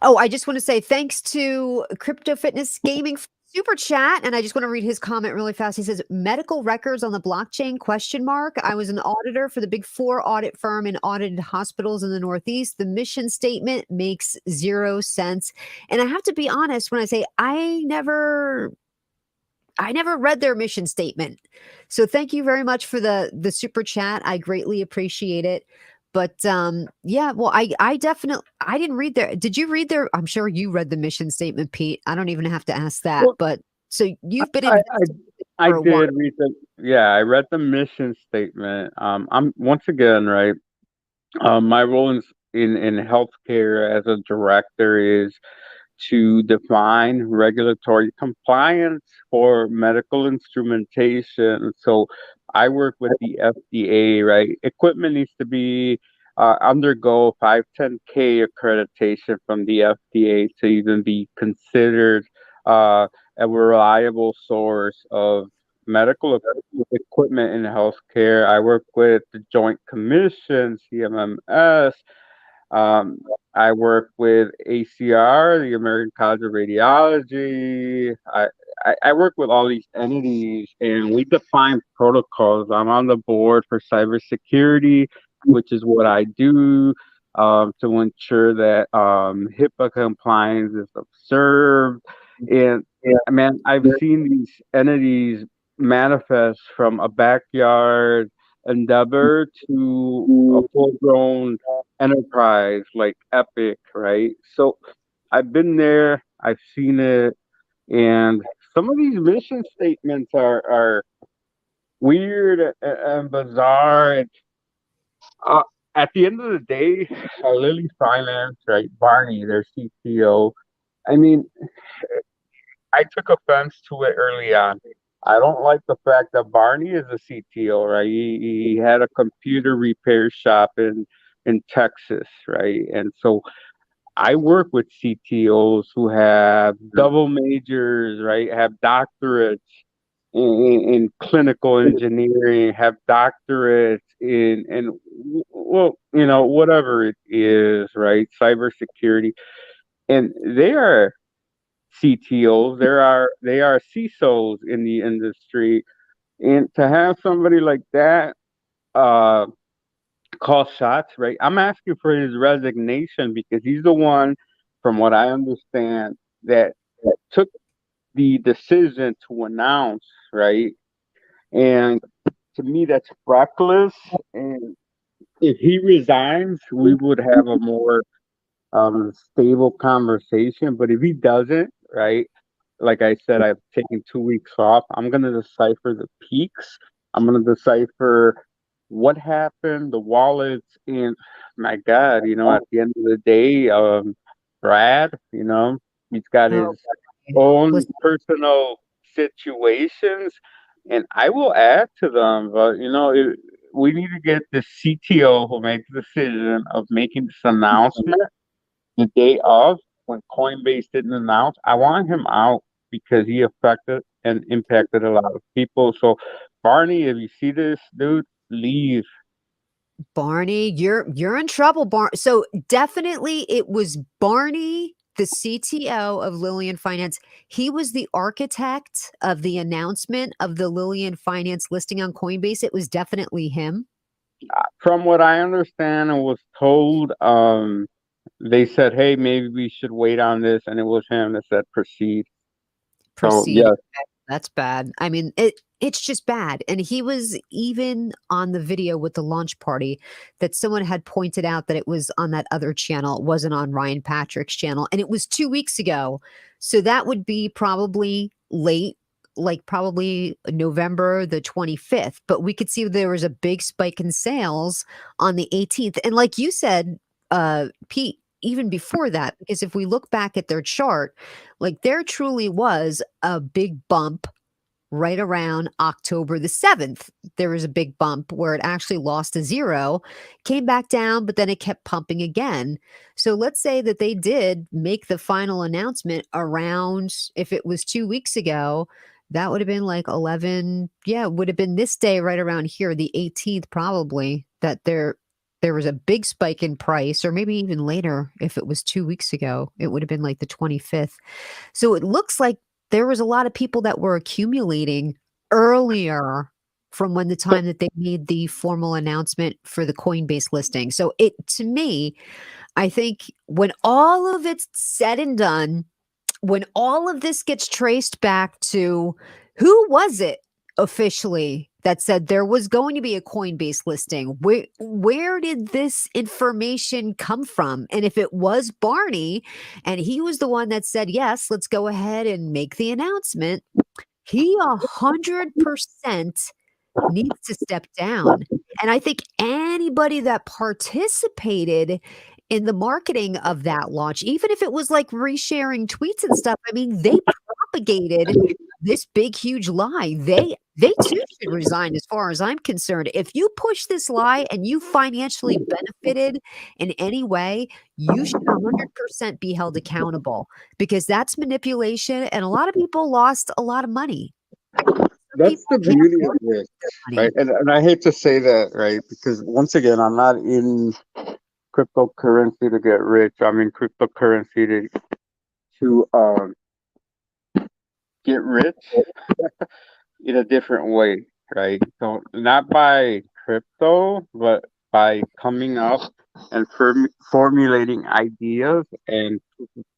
Oh, I just want to say thanks to Crypto Fitness Gaming for super chat, and I just want to read his comment really fast. He says, "Medical records on the blockchain? Question mark. I was an auditor for the Big Four audit firm and audited hospitals in the Northeast. The mission statement makes zero sense." And I have to be honest when I say I never read their mission statement. So thank you very much for the super chat. I greatly appreciate it. But yeah, well, I definitely I didn't read their. Did you read their? I'm sure you read the mission statement, Pete. I don't even have to ask that. Well, But so you've been I, invested I for a while. did read I read the mission statement. I'm once again, right. My role in healthcare as a director is to define regulatory compliance for medical instrumentation. So I work with the FDA, right? Equipment needs to be undergo 510K accreditation from the FDA to even be considered a reliable source of medical equipment in healthcare. I work with the Joint Commission, CMMS. um, I work with ACR, the American College of Radiology. I work with all these entities and we define protocols. I'm on the board for cybersecurity, which is what I do to ensure that HIPAA compliance is observed. And man, I've seen these entities manifest from a backyard endeavor to a full grown enterprise like Epic, right? So I've been there, I've seen it, and some of these mission statements are weird and bizarre. And uh, at the end of the day, Lilly Finance, right? Barney, their CTO. I mean, I took offense to it early on. I don't like the fact that Barney is a CTO, right? He had a computer repair shop in Texas, right? And so I work with CTOs who have double majors, right? Have doctorates. in clinical engineering, have doctorates in well, whatever it is, right? Cybersecurity, and they are CTOs, they are CISOs in the industry, and to have somebody like that uh call shots, right? I'm asking for his resignation because he's the one, from what I understand, that took the decision to announce, right? And to me, that's reckless. And if he resigns, we would have a more stable conversation. But if he doesn't, right? Like I said, I've taken 2 weeks off. I'm gonna decipher the peaks. I'm gonna decipher what happened, the wallets, and my God, at the end of the day, Brad, he's got Oh, his own listen, personal situations, and I will add to them. But we need to get the CTO who made the decision of making this announcement the day of, when Coinbase didn't announce. I want him out because he affected and impacted a lot of people. So, Barney, if you see this, dude, leave. Barney, you're in trouble, So definitely it was Barney, the CTO of Lillian Finance. He was the architect of the announcement of the Lillian Finance listing on Coinbase. It was definitely him. From what I understand and was told, they said, "Hey, maybe we should wait on this," and it was him that said, "Proceed." So, Proceed. yes, That's bad. I mean, it's just bad. And he was even on the video with the launch party that someone had pointed out that it was on that other channel. It wasn't on Ryan Patrick's channel. And it was 2 weeks ago. So that would be probably late, like probably November the 25th. But we could see there was a big spike in sales on the 18th. And like you said, Pete, even before that, because if we look back at their chart, like there truly was a big bump right around October the 7th. There was a big bump where it actually lost to zero, came back down, but then it kept pumping again. So let's say that they did make the final announcement around, if it was 2 weeks ago, that would have been like 11. Yeah, it would have been this day right around here, the 18th, probably, that there was a big spike in price, or maybe even later. If it was 2 weeks ago, it would have been like the 25th. So it looks like there was a lot of people that were accumulating earlier from when the but time that they made the formal announcement for the Coinbase listing. So it, to me, I think when all of it's said and done, when all of this gets traced back to who was it officially that said there was going to be a Coinbase listing? Where did this information come from? And if it was Barney and he was the one that said, yes, let's go ahead and make the announcement, he 100% needs to step down. And I think anybody that participated in the marketing of that launch, even if it was like resharing tweets and stuff, I mean, they propagated this big, huge lie. They too should resign as far as I'm concerned. If you push this lie and you financially benefited in any way, you should 100% be held accountable, because that's manipulation. And a lot of people lost a lot of money. Some that's people the can't beauty of afford this, their right? money. And I hate to say that, right? Because once again, I'm not in cryptocurrency to get rich. I'm in cryptocurrency to get rich in a different way, right? So not by crypto, but by coming up and formulating ideas and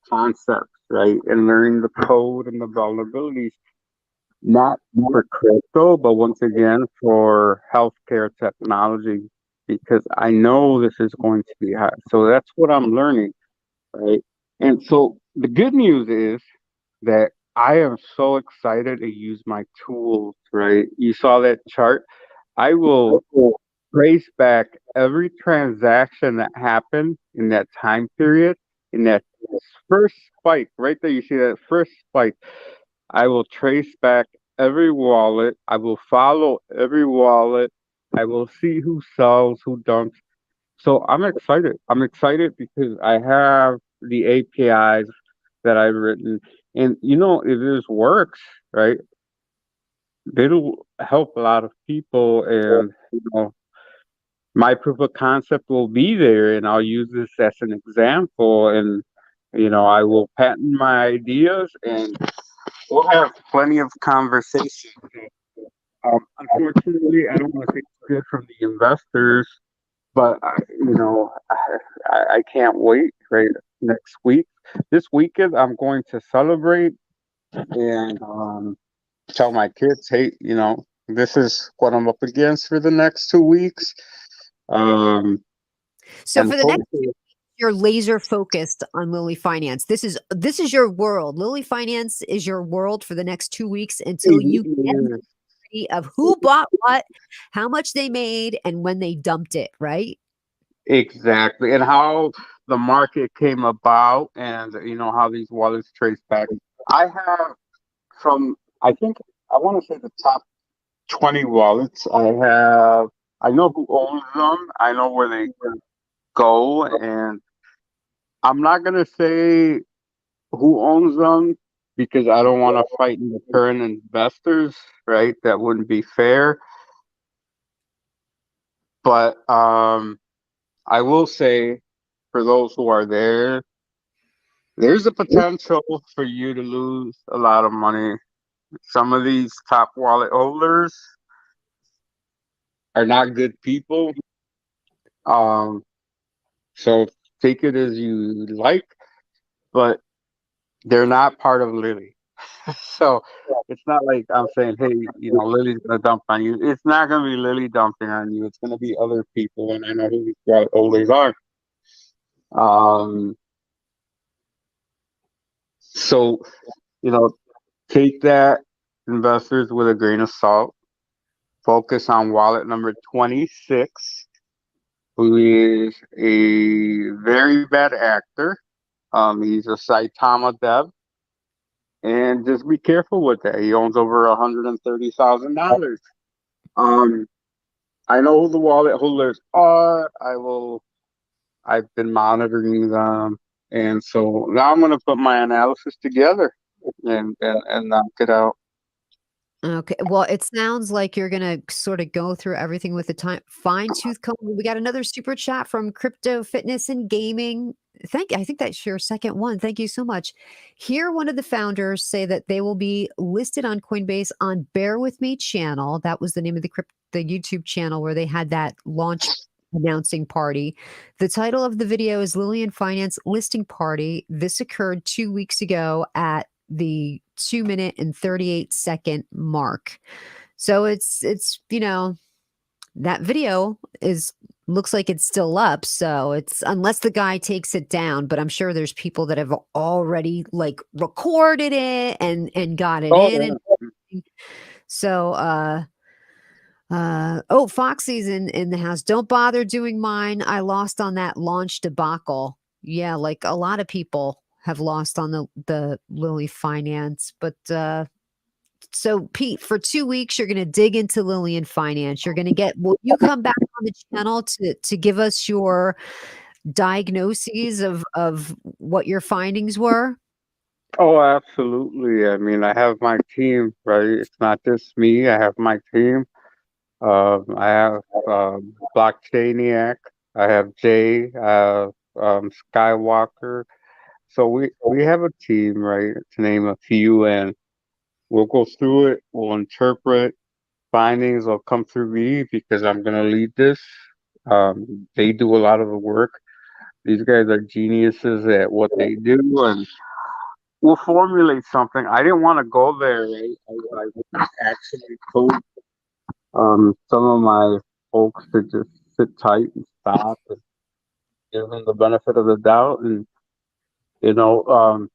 concepts, right? And learning the code and the vulnerabilities, not for crypto, but once again for healthcare technology, because I know this is going to be hot. So that's what I'm learning, right? And so the good news is that I am so excited to use my tools, right? You saw that chart. I will trace back every transaction that happened in that time period, in that first spike, right there. You see that first spike. I will trace back every wallet. I will follow every wallet. I will see who sells, who dumps. So I'm excited. I'm excited because I have the APIs that I've written. And if this works, right? it'll help a lot of people, and my proof of concept will be there, and I'll use this as an example, and I will patent my ideas, and we'll have plenty of conversation. Unfortunately, I don't want to take shit from the investors, but I can't wait. Right, next week, this weekend, I'm going to celebrate and tell my kids, hey, this is what I'm up against for the next 2 weeks. Um, So and for the next, hopefully, you're laser focused on Lily Finance. This is your world. Lily Finance is your world for the next 2 weeks until you get clarity of who bought what, how much they made, and when they dumped it. Right? exactly, and how the market came about, and how these wallets trace back. I have from I think I want to say the top 20 wallets. I know who owns them. I know where they go, and I'm not gonna say who owns them because I don't want to fight the current investors, right? That wouldn't be fair. But I will say, for those who are there, there's a potential for you to lose a lot of money. Some of these top wallet holders are not good people. Um, so take it as you like, but they're not part of Lily. So it's not like I'm saying, hey, Lily's gonna dump on you. It's not gonna be Lily dumping on you. It's gonna be other people, and I know who these wallet holders are. Um, so you know, take that, investors, with a grain of salt. Focus on wallet number 26, who is a very bad actor. He's a Saitama dev, and just be careful with that. He owns over $130,000. Um, I know who the wallet holders are. I've been monitoring them, and so now I'm going to put my analysis together and knock it out. Okay. Well, it sounds like you're gonna sort of go through everything with a fine tooth comb. We got another super chat from Crypto Fitness and Gaming. I think that's your second one. Thank you so much. Here, one of the founders say that they will be listed on Coinbase on Bear With Me channel. That was the name of the YouTube channel where they had that launch announcing party. The title of the video is Lillian Finance Listing Party. This occurred 2 weeks ago at the 2 minute and 38-second mark. So it's that video is looks like it's still up. So it's unless the guy takes it down, but I'm sure there's people that have already like recorded it and got it Oh, in and yeah. so oh, Foxy's in the house. Don't bother doing mine. I lost on that launch debacle. Yeah, like a lot of people have lost on the Lily Finance. But so Pete, for 2 weeks, you're gonna dig into Lillian Finance. You're gonna will you come back on the channel to give us your diagnoses of what your findings were? Oh, absolutely. I mean, I have my team, right? It's not just me. I have my team. I have Blockchainiac. I have Jay. I have Skywalker. So we have a team, right? To name a few, and we'll go through it. We'll interpret findings. Will come through me because I'm gonna lead this. They do a lot of the work. These guys are geniuses at what they do, and we'll formulate something. I didn't want to go there, right? I actually told some of my folks to just sit tight and stop and give them the benefit of the doubt. And, you know, um,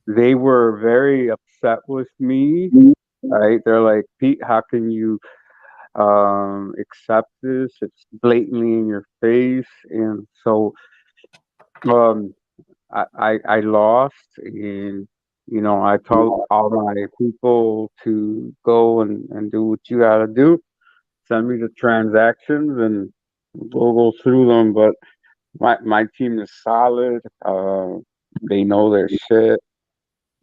they were very upset with me, right? They're like, Pete, how can you accept this? It's blatantly in your face. And so um, I lost, and I told all my people to go and do what you gotta do. Send me the transactions, and we'll go through them. But my team is solid. They know their shit,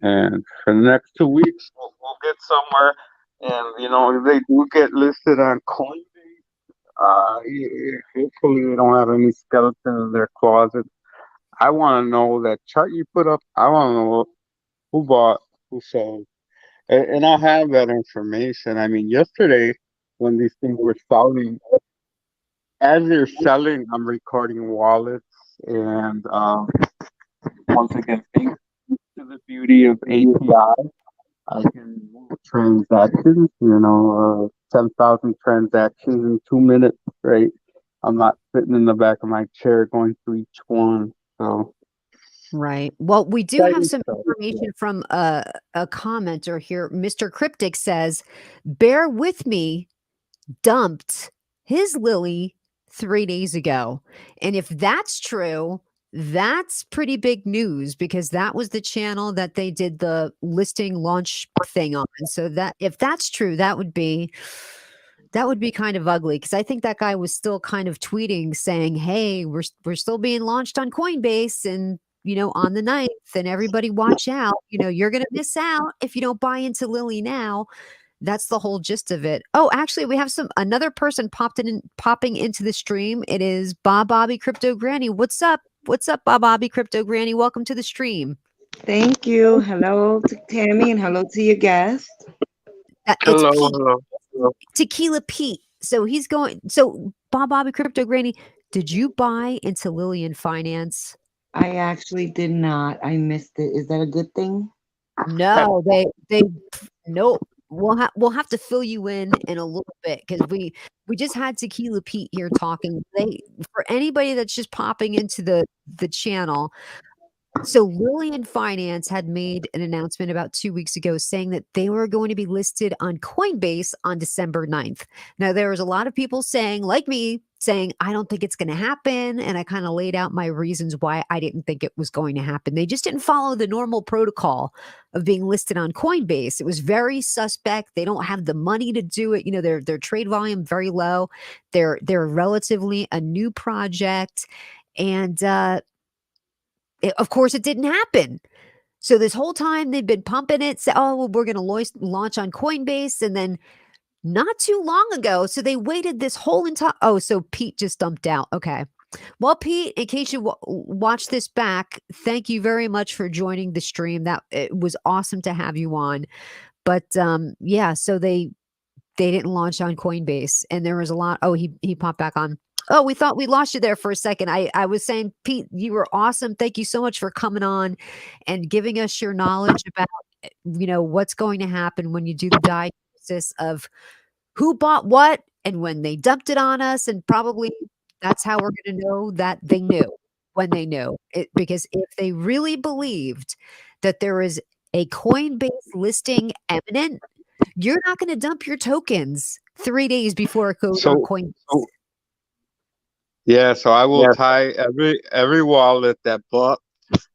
and for the next 2 weeks, we'll get somewhere. And if they do get listed on Coinbase, hopefully they don't have any skeletons in their closet. I want to know that chart you put up. I want to know who bought, who sold, and I'll have that information. I mean, yesterday when these things were selling, as they're selling, I'm recording wallets, and once again, thanks to the beauty of API, I can move transactions. 10,000 transactions in 2 minutes, right? I'm not sitting in the back of my chair going through each one. So Right. Well, we do have exciting some stuff. information from a commenter here. Mr. Cryptic says, "Bear with me, dumped his Lily 3 days ago." And if that's true, that's pretty big news because that was the channel that they did the listing launch thing on. So that if that's true, that would be kind of ugly because I think that guy was still kind of tweeting saying, "Hey, we're still being launched on Coinbase and on the 9th, and everybody watch out. You're gonna miss out if you don't buy into Lily now." That's the whole gist of it. Oh, actually, we have another person popping into the stream. It is Bob Bobby Crypto Granny. What's up? What's up, Bob Bobby Crypto Granny? Welcome to the stream. Thank you. Hello to Tammy and hello to your guest. It's Hello, Pete, hello, hello. Tequila Pete. So he's going. So Bob Bobby Crypto Granny, did you buy into Lillian Finance? I actually did not. I missed it. Is that a good thing? No, they no. We'll have to fill you in a little bit because we just had Tequila Pete here talking. For anybody that's just popping into the channel. So Lillian Finance had made an announcement about 2 weeks ago saying that they were going to be listed on Coinbase on December 9th. Now, there was a lot of people saying, like me, saying, "I don't think it's going to happen." And I kind of laid out my reasons why I didn't think it was going to happen. They just didn't follow the normal protocol of being listed on Coinbase. It was very suspect. They don't have the money to do it. Their trade volume very low. They're relatively a new project. And of course, it didn't happen. So this whole time they've been pumping it, say, "Oh, well, we're going to launch on Coinbase," and then not too long ago, so they waited this whole entire. Oh, so Pete just dumped out. Okay. Well, Pete, in case you watch this back, thank you very much for joining the stream. That it was awesome to have you on. But yeah, so they didn't launch on Coinbase, and there was a lot. Oh, he popped back on. Oh, we thought we lost you there for a second. I was saying, Pete, you were awesome. Thank you so much for coming on and giving us your knowledge about what's going to happen when you do the diagnosis of who bought what and when they dumped it on us, and probably that's how we're going to know that they knew when they knew it. Because if they really believed that there is a Coinbase listing imminent, you're not gonna dump your tokens 3 days before it goes on So, Coinbase. so yeah, so I will tie every wallet that bought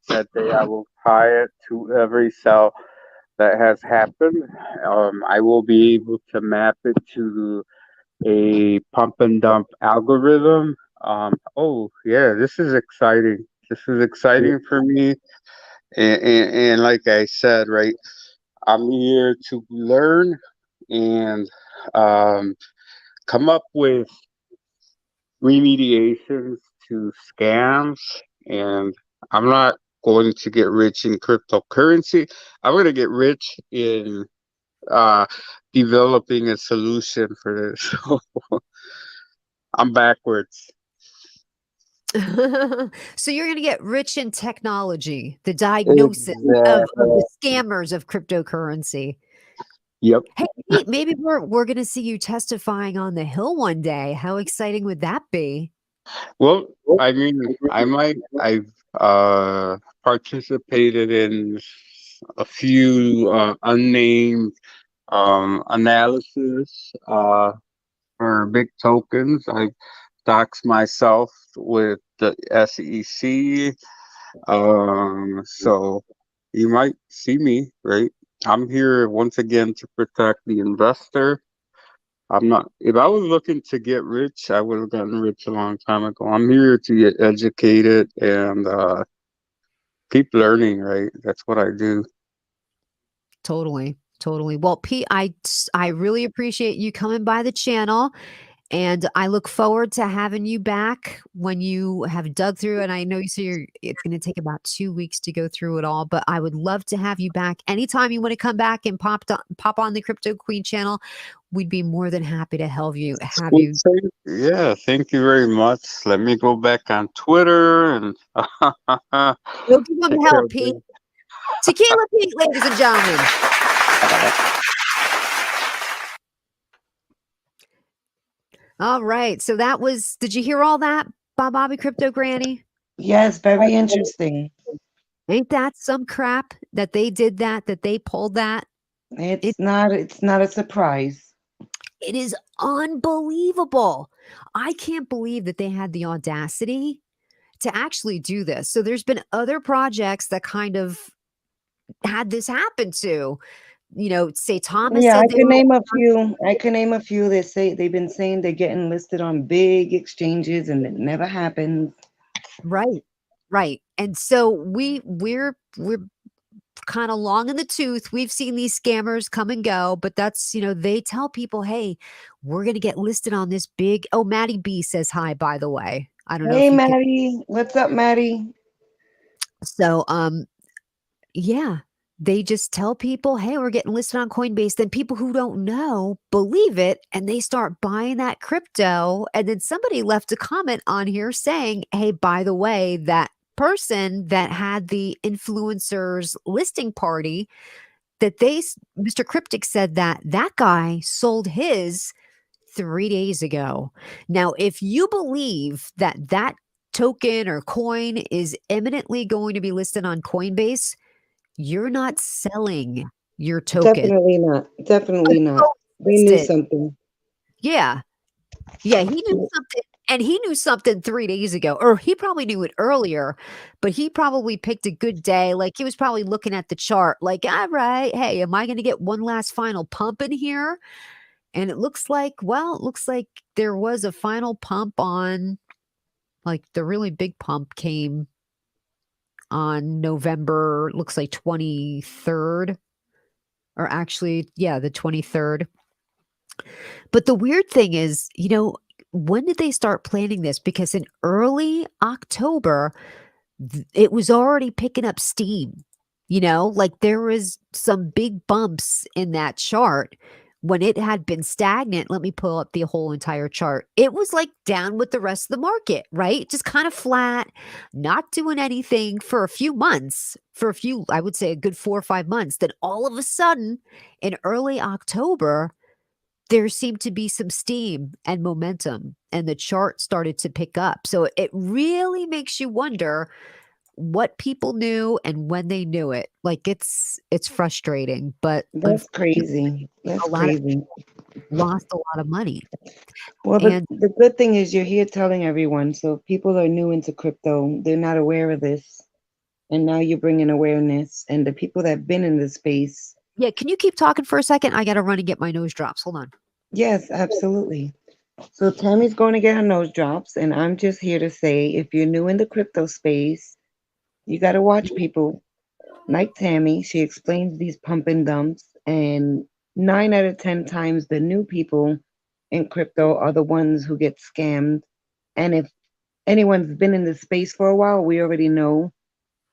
that day. I will tie it to every sell that has happened. I will be able to map it to a pump and dump algorithm. Oh yeah, this is exciting. This is exciting for me. And like I said, right, I'm here to learn and um, come up with remediations to scams. And I'm not going to get rich in cryptocurrency. I'm going to get rich in uh, developing a solution for this. I'm backwards. So you're gonna get rich in technology, the diagnosis of Exactly. the scammers of cryptocurrency. Yep. Hey, Pete, maybe we're gonna see you testifying on the Hill one day. How exciting would that be? Well, I mean, I've participated in a few unnamed analysis for big tokens. I've doxed myself with the SEC. So you might see me, right? I'm here once again to protect the investor. I'm not, if I was looking to get rich, I would have gotten rich a long time ago. I'm here to get educated and keep learning, right? That's what I do. Totally. Totally. Well, Pete, I really appreciate you coming by the channel, and I look forward to having you back when you have dug through. And I know you say it's going to take about 2 weeks to go through it all, but I would love to have you back anytime you want to come back and pop on the Crypto Queen channel. We'd be more than happy to help you. Have Well, you? yeah, thank you very much. Let me go back on Twitter and We'll give them take care help, of Pete. that. Tequila Pete, ladies and gentlemen. All right. So that was. Did you hear all that, Bobby Crypto Granny? Yes, very interesting. Ain't that some crap that they did that they pulled that? It It's not a surprise. it is unbelievable. I can't believe that they had the audacity to actually do this. So there's been other projects that kind of had this happen to. Say Thomas Yeah, said I they can were name a few. I can name a few that say they've been saying they're getting listed on big exchanges and it never happens. right. Right. And so we're kind of long in the tooth. We've seen these scammers come and go, but they tell people, hey, we're going to get listed on this big. Oh, Maddie B says hi, by the way. I don't know Hey, if you can. Maddie. What's up, Maddie? So, yeah, they just tell people, hey, we're getting listed on Coinbase. Then people who don't know believe it and they start buying that crypto. And then somebody left a comment on here saying, hey, by the way, that person that had the influencers listing party that Mr. Cryptic said that that guy sold his 3 days ago. Now, if you believe that that token or coin is imminently going to be listed on Coinbase, you're not selling your token. Definitely not. Definitely not. They knew Listed. something. Yeah. Yeah, he knew something, and he knew something 3 days ago, or he probably knew it earlier, but he probably picked a good day, like, he was probably looking at the chart like, "Alright, hey, am I gonna get one last final pump in here?" And it looks like there was a final pump on like, the really big pump came on November, looks like 23rd, or actually, yeah, the 23rd. But the weird thing is, when did they start planning this? Because in early October, it was already picking up steam. Like there was some big bumps in that chart when it had been stagnant. Let me pull up the whole entire chart. It was like down with the rest of the market, right? Just kind of flat, not doing anything for a few months, I would say a good 4 or 5 months. Then all of a sudden, in early October, there seemed to be some steam and momentum, and the chart started to pick up. So it really makes you wonder what people knew and when they knew it. Like it's frustrating, but That's unfortunately, crazy. That's a lot of crazy. lost a lot of money. Well, And the good thing is you're here telling everyone. So if people are new into crypto, they're not aware of this. And now you're bringing awareness. And the people that have been in the space, yeah, can you keep talking for a second? I got to run and get my nose drops. Hold on. yes, absolutely. So Tammy's going to get her nose drops. And I'm just here to say if you're new in the crypto space, you got to watch people like Tammy. She explains these pump and dumps. And 9 out of 10 times, the new people in crypto are the ones who get scammed. And if anyone's been in this space for a while, we already know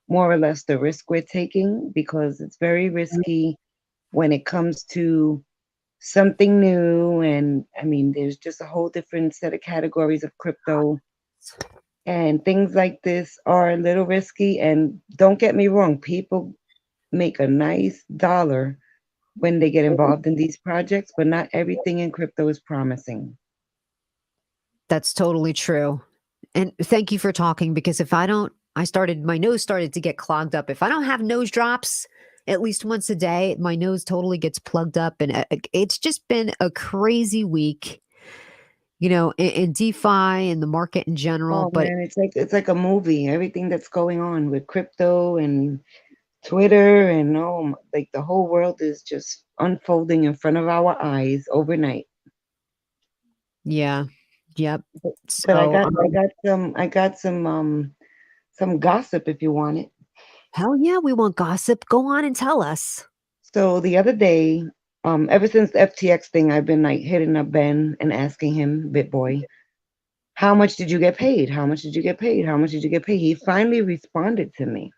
more or less the risk we're taking because it's very risky when it comes to something new. And I mean, there's just a whole different set of categories of crypto. And things like this are a little risky. And don't get me wrong, people make a nice dollar when they get involved in these projects, but not everything in crypto is promising. That's totally true. And thank you for talking, because if I don't, my nose started to get clogged up. If I don't have nose drops at least once a day, my nose totally gets plugged up. And it's just been a crazy week, in DeFi and the market in general. Oh But man, it's like a movie. Everything that's going on with crypto and Twitter and like the whole world is just unfolding in front of our eyes overnight. yeah, yep. But I So, got some gossip if you want it. hell yeah, we want gossip. Go on and tell us. So the other day, ever since the FTX thing, I've been like hitting up Ben and asking him, BitBoy, how much did you get paid? How much did you get paid? How much did you get paid? He finally responded to me.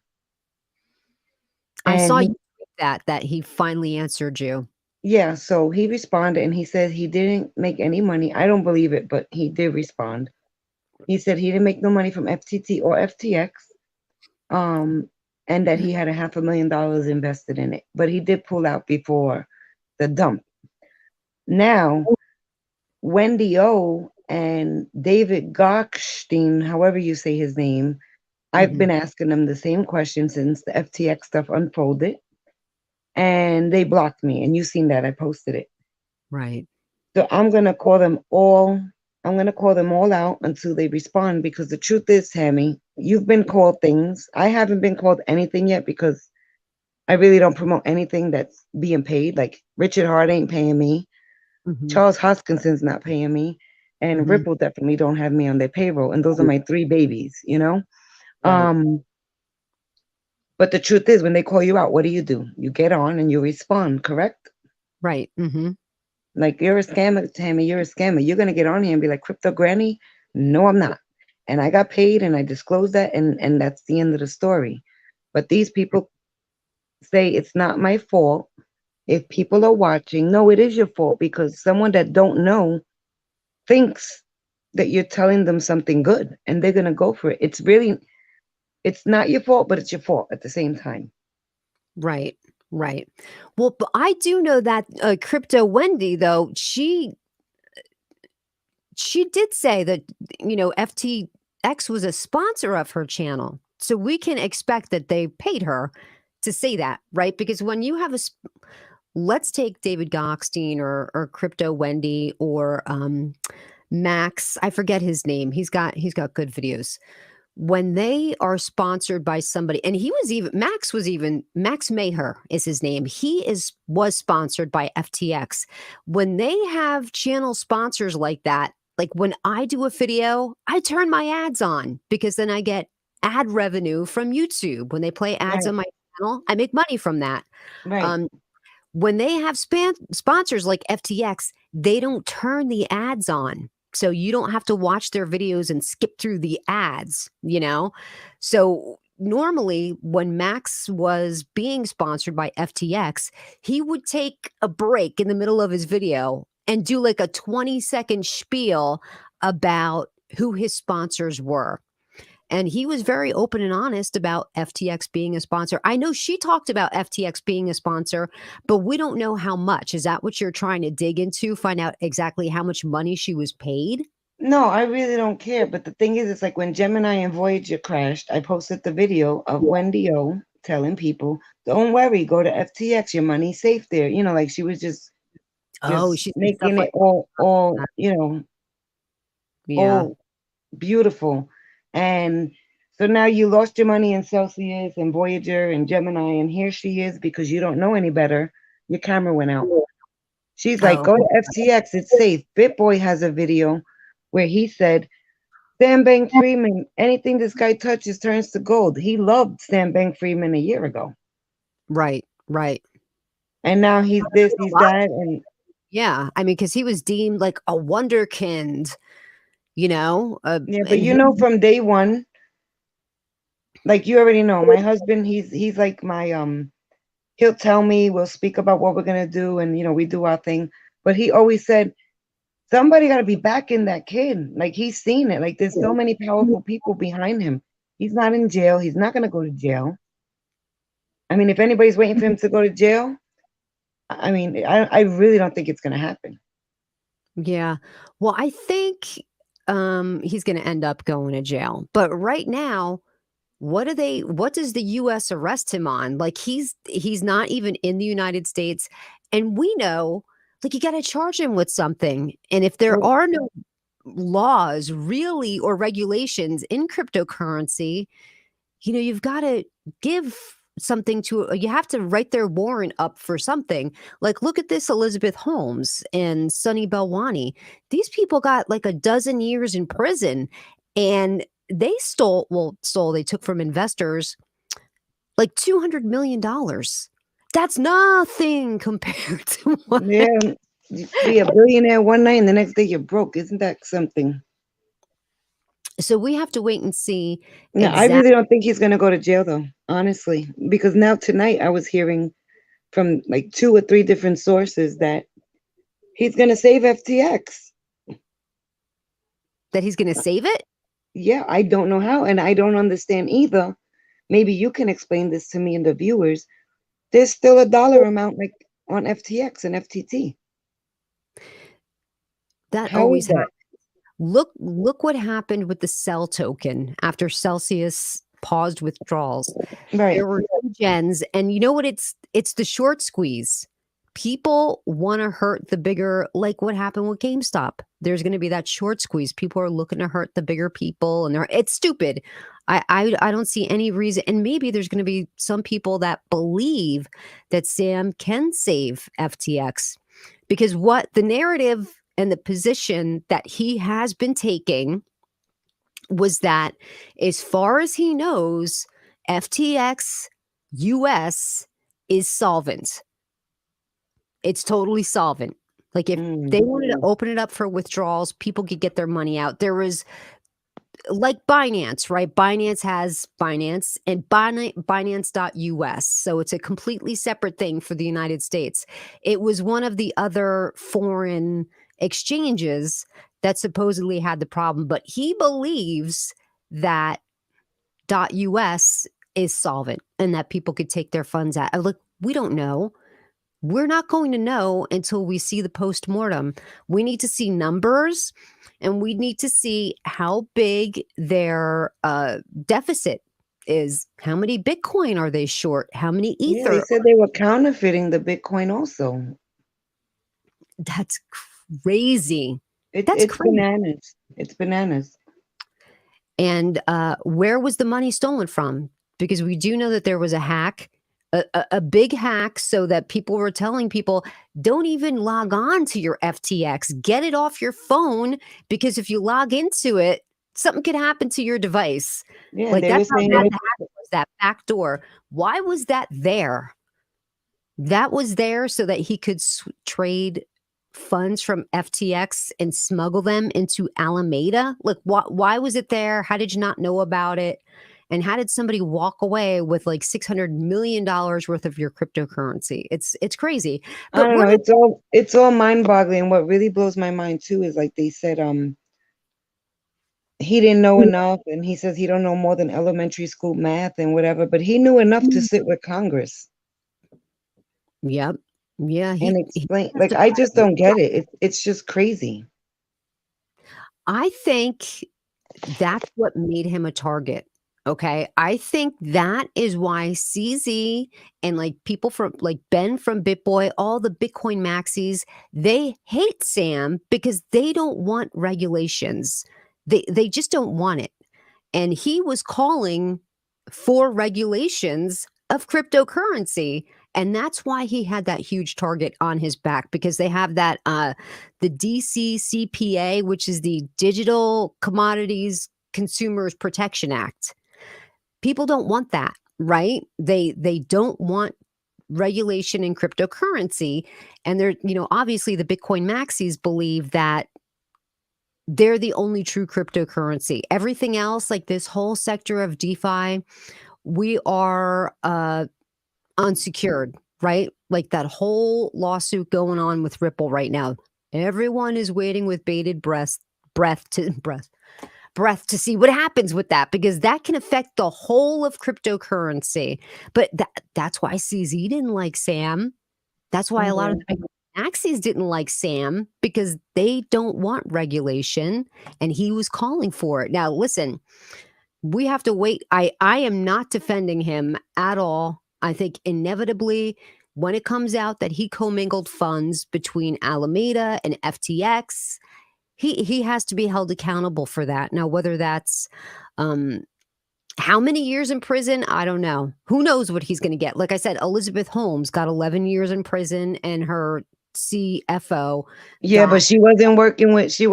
I And saw you he, tweet that he finally answered you. yeah, so he responded and he said he didn't make any money. I don't believe it, but he did respond. He said he didn't make no money from FTT or FTX, and that he had $500,000 invested in it, but he did pull out before the dump. Now, Wendy O and David Gokhshtein, however you say his name, I've Mhm. been asking them the same question since the FTX stuff unfolded, and they blocked me. And you've seen that I posted it. Right. So I'm gonna call them all. I'm gonna call them all out until they respond. Because the truth is, Tammy, you've been called things. I haven't been called anything yet because I really don't promote anything that's being paid. Like Richard Hart ain't paying me. Mhm. Charles Hoskinson's not paying me, and Mhm. Ripple definitely don't have me on their payroll. And those are my three babies, you know. Right. But the truth is, when they call you out, what do? You get on and you respond, correct? Right. Mhm. Like you're a scammer, Tammy. You're a scammer. You're gonna get on here and be like, "Crypto Granny." No, I'm not. And I got paid, and I disclosed that, and that's the end of the story. But these people say it's not my fault. If people are watching, no, it is your fault because someone that don't know thinks that you're telling them something good, and they're gonna go for it. It's not your fault, but it's your fault at the same time. Right. Right. Well, but I do know that Crypto Wendy, though, she did say that, FTX was a sponsor of her channel. So we can expect that they paid her to say that, right? Because when you have let's take David Gokhshtein or Crypto Wendy or Max, I forget his name. He's got good videos. When they are sponsored by somebody, and Max Maher is his name. Was sponsored by FTX. When they have channel sponsors like that, like when I do a video, I turn my ads on because then I get ad revenue from YouTube. When they play ads Right, on my channel, I make money from that. right, Um, when they have sponsors like FTX, they don't turn the ads on. So you don't have to watch their videos and skip through the ads. So normally when Max was being sponsored by FTX, he would take a break in the middle of his video and do like a 20-second spiel about who his sponsors were. And he was very open and honest about FTX being a sponsor. I know she talked about FTX being a sponsor, but we don't know how much. Is that what you're trying to dig into? Find out exactly how much money she was paid? No, I really don't care. But the thing is, it's like when Gemini and Voyager crashed, I posted the video of Wendy O telling people, "Don't worry, go to FTX. Your money's safe there." Like she was Oh, just she said stuff making like it all that. Yeah. all beautiful. And so now you lost your money in Celsius and Voyager and Gemini, and here she is because you don't know any better. Your camera went out. She's like, Oh, "Go to FTX. It's safe." BitBoy has a video where he said, Sam Bank Freeman, anything this guy touches turns to gold. He loved Sam Bank Freeman a year ago. right, right. And now he's this, A he's lot. that. And Yeah. I mean, because he was deemed like a wonderkind, yeah, but and he, from day one, like you already know, my husband, he's like my he'll tell me, we'll speak about what we're gonna do, and we do our thing. But he always said, somebody gotta be backing that kid. Like he's seen it. Like there's so many powerful people behind him. He's not in jail, he's not gonna go to jail. I mean, if anybody's waiting for him to go to jail, I mean, I really don't think it's gonna happen. yeah. Well, I think he's going to end up going to jail. But right now, what does the US arrest him on? Like he's not even in the United States, and we know like you got to charge him with something. And if there Well, are no laws really or regulations in cryptocurrency, you've got to give something to you have to write their warrant up for something. Like look at this Elizabeth Holmes and Sunny Belwani. These people got like a dozen years in prison, and they stole, they took from investors like $200 million. That's nothing compared to what. Yeah, you be a billionaire one night and the next day you're broke. Isn't that something? So we have to wait and see No, I exactly. really don't think he's gonna go to jail though, honestly. Because now tonight I was hearing from like 2 or 3 different sources that he's gonna save FTX. That he's going to save it. Yeah, I don't know how, and I don't understand either. Maybe you can explain this to me and the viewers. There's still a dollar amount like on FTX and FTT. That How is always that? happens. Look what happened with the Cell token after Celsius paused withdrawals. Right. There were two gens, and you know what? It's the short squeeze. People want to hurt the bigger, like what happened with GameStop. There's going to be that short squeeze. People are looking to hurt the bigger people, and it's stupid. I don't see any reason. And maybe there's going to be some people that believe that Sam can save FTX because what the narrative and the position that he has been taking was that as far as he knows, FTX US is solvent. It's totally solvent. Like if they wanted to open it up for withdrawals, people could get their money out. There was like Binance, right? Binance has Binance and Binance.us. So it's a completely separate thing for the United States. It was one of the other foreign exchanges that supposedly had the problem, but he believes that .us is solvent and that people could take their funds out. Look, we don't know. We're not going to know until we see the post-mortem. We need to see numbers and we need to see how big their deficit is. How many Bitcoin are they short? How many Yeah, they Ether? said they were counterfeiting the Bitcoin also. That's crazy. That's It's crazy. bananas. It's bananas. And where was the money stolen from? Because we do know that there was a hack, a big hack, so that people were telling people, don't even log on to your FTX. Get it off your phone, because if you log into it, something could happen to your device. Yeah, Like they were that's how saying bad it the hack was, that back door. Why was that there? That was there so that he could trade funds from FTX and smuggle them into Alameda? Like, why was it there? How did you not know about it? And how did somebody walk away with like $600 million worth of your cryptocurrency? It's crazy. I But don't one know. of It's all mind boggling. What really blows my mind too is like they said he didn't know enough, and he says he don't know more than elementary school math and whatever, but he knew enough to sit with Congress Yep. Yeah, and he explain. Like I testified. just don't get it. It's just crazy. I think that's what made him a target. Okay. I think that is why CZ and like people from like Ben from BitBoy, all the Bitcoin maxis, they hate Sam because they don't want regulations. They just don't want it. And he was calling for regulations of cryptocurrency. And that's why he had that huge target on his back, because they have that the DCCPA, which is the Digital Commodities Consumers Protection Act. People don't want that, right? They don't want regulation in cryptocurrency. And they're, obviously the Bitcoin maxis believe that they're the only true cryptocurrency. Everything else, like this whole sector of DeFi, we are unsecured, right? Like that whole lawsuit going on with Ripple right now. Everyone is waiting with bated breath to see what happens with that, because that can affect the whole of cryptocurrency. But that's why CZ didn't like Sam. That's why a lot of the big maxis didn't like Sam, because they don't want regulation, and he was calling for it. Now, listen, we have to wait. I am not defending him at all. I think inevitably, when it comes out that he commingled funds between Alameda and FTX, he has to be held accountable for that. Now, whether that's how many years in prison, I don't know. Who knows what he's going to get? Like I said, Elizabeth Holmes got 11 years in prison, and her CFO. Yeah, but she wasn't working with Sam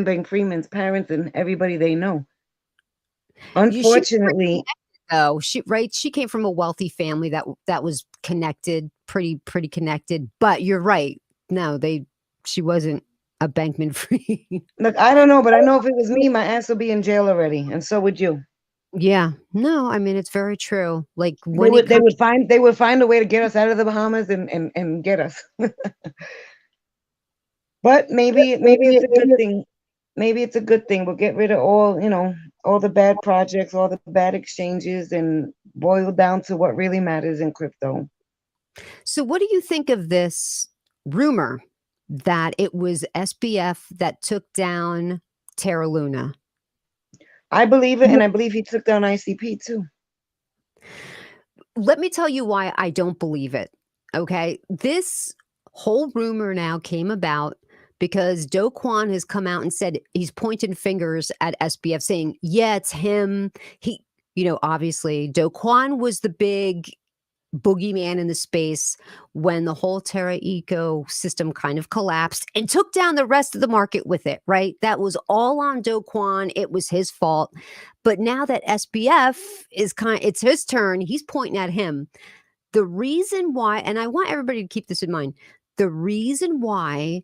Bankman-Fried's parents and everybody they know. Unfortunately, though. She came from a wealthy family that was connected, pretty connected. But you're right. No, she wasn't a Bankman Free. Look, I don't know, but I know if it was me, my ass would be in jail already, and so would you. Yeah. No, I mean, it's very true. Like They when it would they comes, would find they would find a way to get us out of the Bahamas and get us. But maybe it's a good thing. Maybe it's a good thing. We'll get rid of all the bad projects, all the bad exchanges, and boil down to what really matters in crypto. so what do you think of this rumor that it was SBF that took down Terra Luna? I believe it, and I believe he took down ICP too. Let me tell you why I don't believe it. Okay. This whole rumor now came about because Do Kwon has come out and said he's pointing fingers at SBF saying, yeah, it's him. Obviously, Do Kwon was the big boogeyman in the space when the whole Terra ecosystem kind of collapsed and took down the rest of the market with it, right? That was all on Do Kwon. It was his fault. But now that SBF it's his turn, he's pointing at him. The reason why, and I want everybody to keep this in mind, the reason why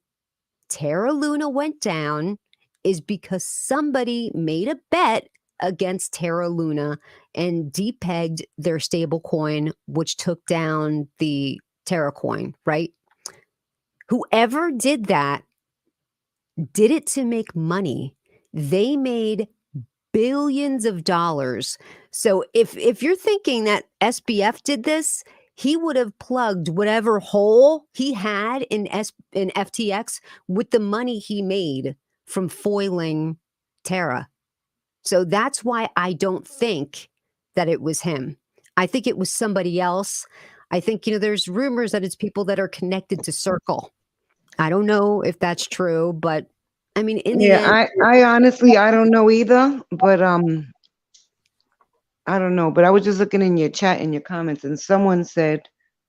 Terra Luna went down is because somebody made a bet against Terra Luna and depegged their stable coin, which took down the Terra coin, right? Whoever did that did it to make money. They made billions of dollars. So if you're thinking that SBF did this, he would have plugged whatever hole he had in FTX with the money he made from foiling Terra. So that's why I don't think that it was him. I think it was somebody else. I think, there's rumors that it's people that are connected to Circle. I don't know if that's true, but I mean, in the end, I honestly I don't know either, but I don't know. But I was just looking in your chat in your comments, and someone said,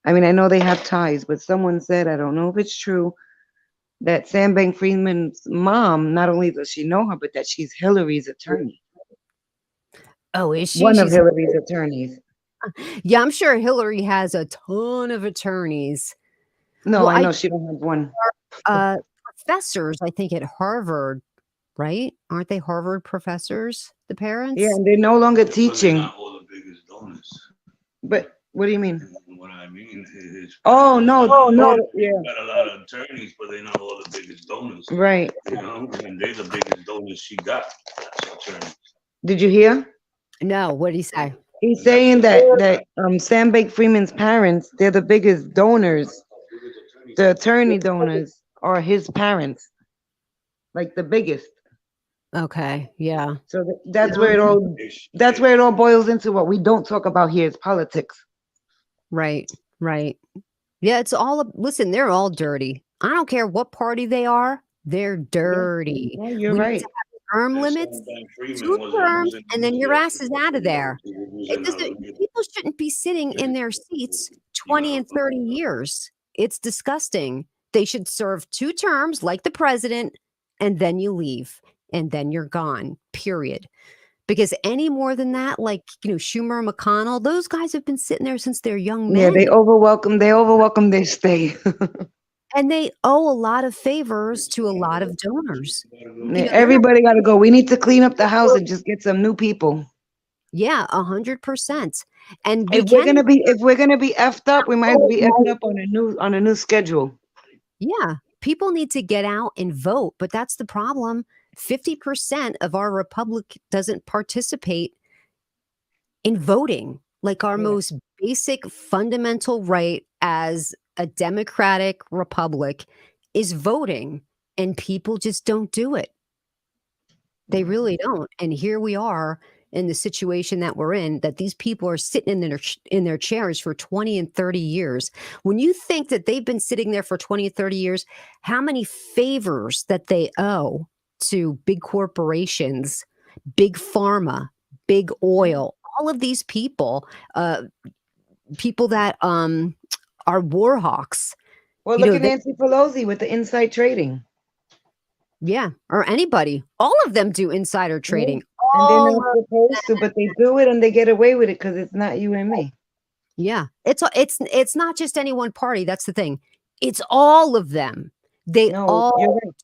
I mean, I know they have ties, but someone said, I don't know if it's true, that Sam Bankman-Fried's mom, not only does she know her, but that she's Hillary's attorney. oh, is she? One of Hillary's attorneys. Yeah, I'm sure Hillary has a ton of attorneys. No, Well, I know she don't have one. Professors, I think, at Harvard, right? Aren't they Harvard professors, the parents? Yeah, and they're no longer But they're teaching. not all the biggest donors. But what do you mean? What I mean is, Oh no, yeah, got a lot of attorneys, but they're not all the biggest donors. right. And they're the biggest donors she got. That's attorneys. Did you hear? No, what did he say? He's saying that Sam Bankman-Fried's parents, they're the biggest donors. The attorney donors are his parents, like the biggest. Okay, yeah. So that's where it all boils into. What we don't talk about here is politics. Right. Yeah, listen, they're all dirty. I don't care what party they are, they're dirty. Yeah, you're We need right. to have term limits, 2 terms, and then your ass is out of there. People shouldn't be sitting in their seats 20 and 30 years. It's disgusting. They should serve 2 terms like the president, and then you leave, and then you're gone, period. Because any more than that, like, Schumer and McConnell, those guys have been sitting there since they're young men. Yeah, they overwelcome their stay. And they owe a lot of favors to a lot of donors. Everybody got to go. We need to clean up the house and just get some new people. Yeah, 100%. And If we're gonna be effed up, we might as well be effed up on a new schedule. Yeah, people need to get out and vote, but that's the problem. 50% of our republic doesn't participate in voting, like our most basic fundamental right as a democratic republic is voting, and people just don't do it. They really don't. And here we are in the situation that we're in, that these people are sitting in their chairs for 20 and 30 years. When you think that they've been sitting there for 20 and 30 years, how many favors that they owe to big corporations, big pharma, big oil, all of these people that are war hawks. Well, look at Nancy Pelosi with the inside trading. Yeah, or anybody. All of them do insider trading. And they're all not supposed to, but they do it and they get away with it because it's not you and me. Yeah, it's not just any one party, that's the thing. It's all of them. They No, all you're right.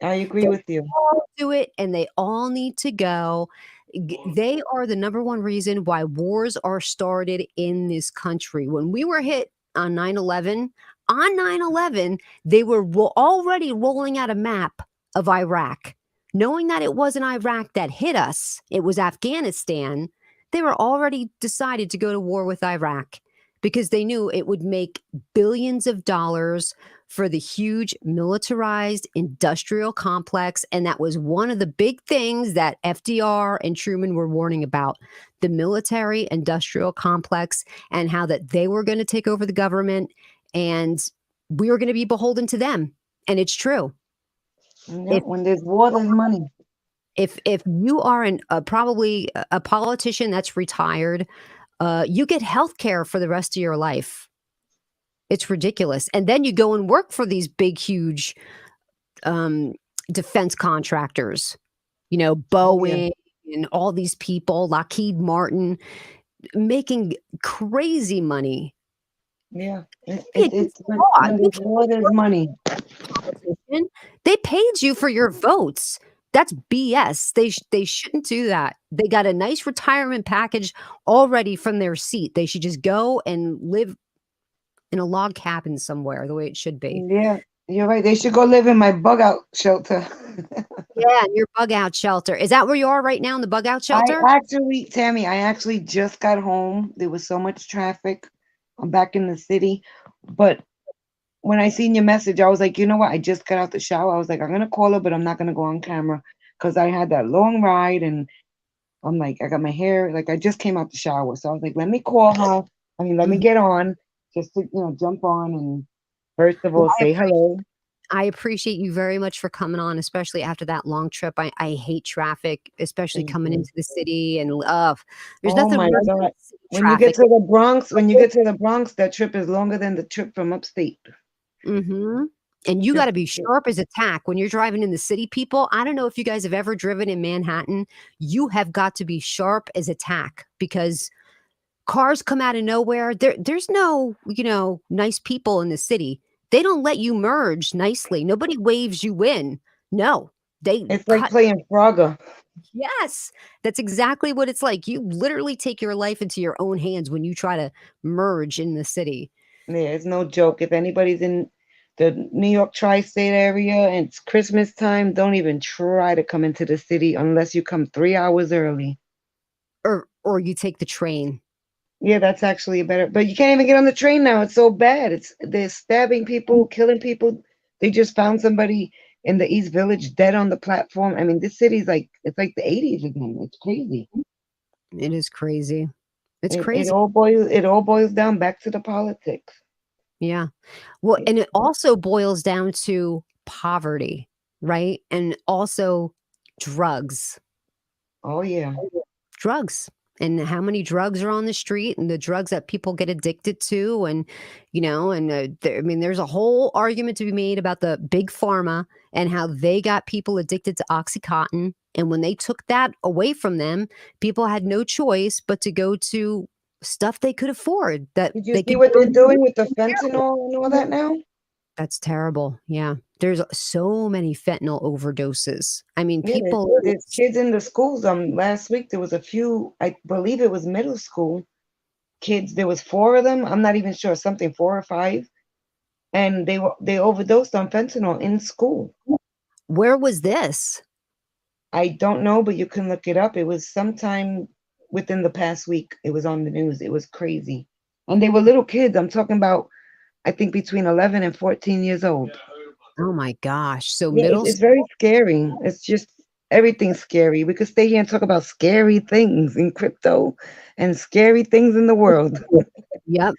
I agree they with you. all do it, and they all need to go. They are the number one reason why wars are started in this country. When we were hit on 9/11, they were already rolling out a map of Iraq. Knowing that it wasn't Iraq that hit us, it was Afghanistan, they were already decided to go to war with Iraq because they knew it would make billions of dollars for the huge militarized industrial complex. And that was one of the big things that FDR and Truman were warning about, the military industrial complex, and how that they were going to take over the government and we were going to be beholden to them. And it's true. Yeah, If when there's war, there's money. if you are probably a politician that's retired, you get health care for the rest of your life. It's ridiculous. And then you go and work for these big, huge defense contractors, Oh yeah, Boeing and all these people, Lockheed Martin, making crazy money. yeah. Maybe It's against the law. when You there's war, there's money. politician. They paid you for your votes. That's BS. They shouldn't do that. They got a nice retirement package already from their seat. They should just go and live in a log cabin somewhere the way it should be. Yeah, you're right. They should go live in my bug out shelter. Yeah, and your bug out shelter. Is that where you are right now in the bug out shelter? Tammy, I actually just got home. There was so much traffic. I'm back in the city. But when I seen your message, I was like, you know what? I just got out the shower. I was like, I'm gonna call her, but I'm not gonna go on camera because I had that long ride and I'm like, I got my hair, like I just came out the shower. So I was like, let me call her. Let me Mhm. get on just to, jump on and first of Well, all say hello. I appreciate you very much for coming on, especially after that long trip. I hate traffic, especially Thank coming you. into the city, and there's Oh nothing my worse than God. city traffic. When you get to the Bronx, that trip is longer than the trip from upstate. Mhm. And you Just gotta be to get- sharp as a tack when you're driving in the city, people. I don't know if you guys have ever driven in Manhattan. You have got to be sharp as a tack because cars come out of nowhere. There's no, nice people in the city. They don't let you merge nicely. Nobody waves you in. No, they It's like cut. playing Frogger. Yes, that's exactly what it's like. You literally take your life into your own hands when you try to merge in the city. Yeah, it's no joke. If anybody's in the New York tri-state area and it's Christmas time, don't even try to come into the city unless you come 3 hours early. Or you take the train. Yeah, that's actually a better. But you can't even get on the train now. It's so bad. They're stabbing people, killing people. They just found somebody in the East Village dead on the platform. I mean, this city's like it's like the 80s again. It's crazy. It is crazy. It's It crazy. all boils down back to the politics. Yeah. Well, and it also boils down to poverty, right? And also drugs. Oh yeah. Drugs. And how many drugs are on the street and the drugs that people get addicted to. And, there's a whole argument to be made about the big pharma and how they got people addicted to Oxycontin. And when they took that away from them, people had no choice but to go to stuff they could afford that Did you they see could what go they're to. doing with the fentanyl and all that now? That's terrible. Yeah. There's so many fentanyl overdoses. I mean, Yeah, people, there's kids in the schools. Last week there was a few. I believe it was middle school kids. There was four of them. I'm not even sure, something 4 or 5, and they overdosed on fentanyl in school. where was this? I don't know, but you can look it up. It was sometime within the past week. It was on the news. It was crazy, and they were little kids. I'm talking about, I think between 11 and 14 years old. Oh my gosh. So Yeah, middle it's very school. scary. It's just everything's scary. We could stay here and talk about scary things in crypto and scary things in the world. Yep.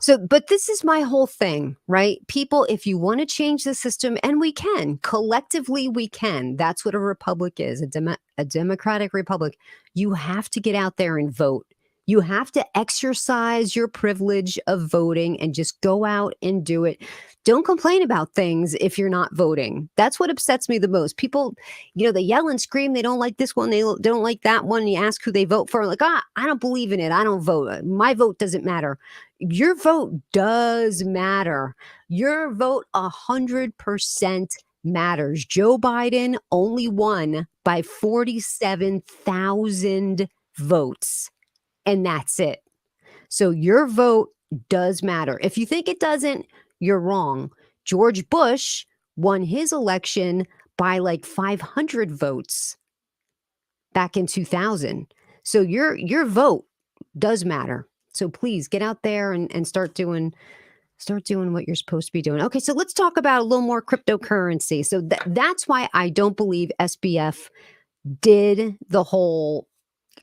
So, but this is my whole thing, right? People, if you want to change the system, and we can, collectively, we can. That's what a republic is, a democratic republic. You have to get out there and vote. You have to exercise your privilege of voting and just go out and do it. Don't complain about things if you're not voting. That's what upsets me the most. People, they yell and scream. They don't like this one. They don't like that one. You ask who they vote for. Like, I don't believe in it. I don't vote. My vote doesn't matter. Your vote does matter. Your vote 100% matters. Joe Biden only won by 47,000 votes. And that's it. So your vote does matter. If you think it doesn't, you're wrong. George Bush won his election by like 500 votes back in 2000. So your vote does matter. So please get out there and start doing what you're supposed to be doing. Okay, so let's talk about a little more cryptocurrency. So that's why I don't believe SBF did the whole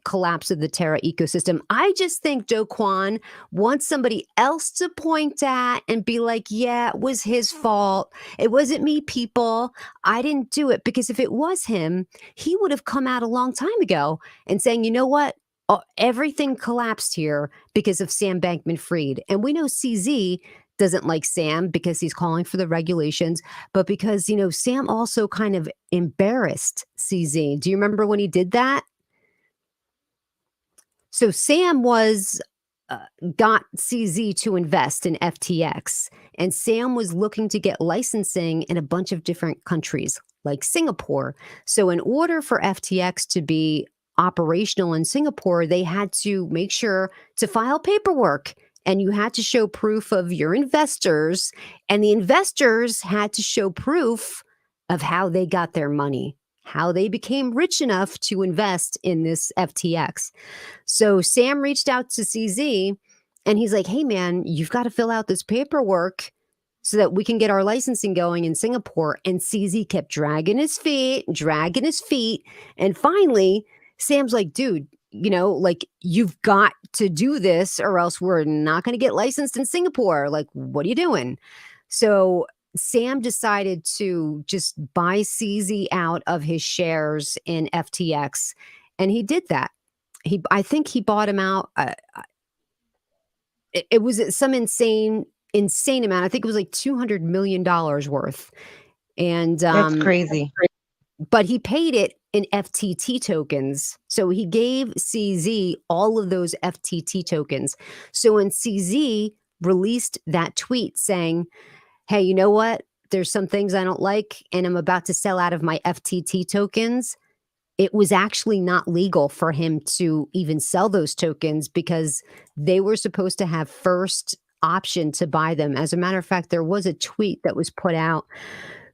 collapse of the Terra ecosystem. I just think Do Kwon wants somebody else to point at and be like, yeah, it was his fault. It wasn't me, people. I didn't do it. Because if it was him, he would have come out a long time ago and saying, you know what? Everything collapsed here because of Sam Bankman-Fried. And we know CZ doesn't like Sam because he's calling for the regulations, but because, Sam also kind of embarrassed CZ. Do you remember when he did that? So Sam got CZ to invest in FTX, and Sam was looking to get licensing in a bunch of different countries like Singapore. So in order for FTX to be operational in Singapore, they had to make sure to file paperwork, and you had to show proof of your investors, and the investors had to show proof of how they got their money, how they became rich enough to invest in this FTX. So Sam reached out to CZ and he's like, hey, man, you've got to fill out this paperwork so that we can get our licensing going in Singapore. And CZ kept dragging his feet. And finally, Sam's like, dude, you've got to do this or else we're not going to get licensed in Singapore. Like, what are you doing? So Sam decided to just buy CZ out of his shares in FTX. And he did that. I think he bought him out. It was some insane amount. I think it was like $200 million worth. And That's crazy. But he paid it in FTT tokens. So he gave CZ all of those FTT tokens. So when CZ released that tweet saying, hey, you know what? There's some things I don't like, and I'm about to sell out of my FTT tokens. It was actually not legal for him to even sell those tokens because they were supposed to have first option to buy them. As a matter of fact, there was a tweet that was put out.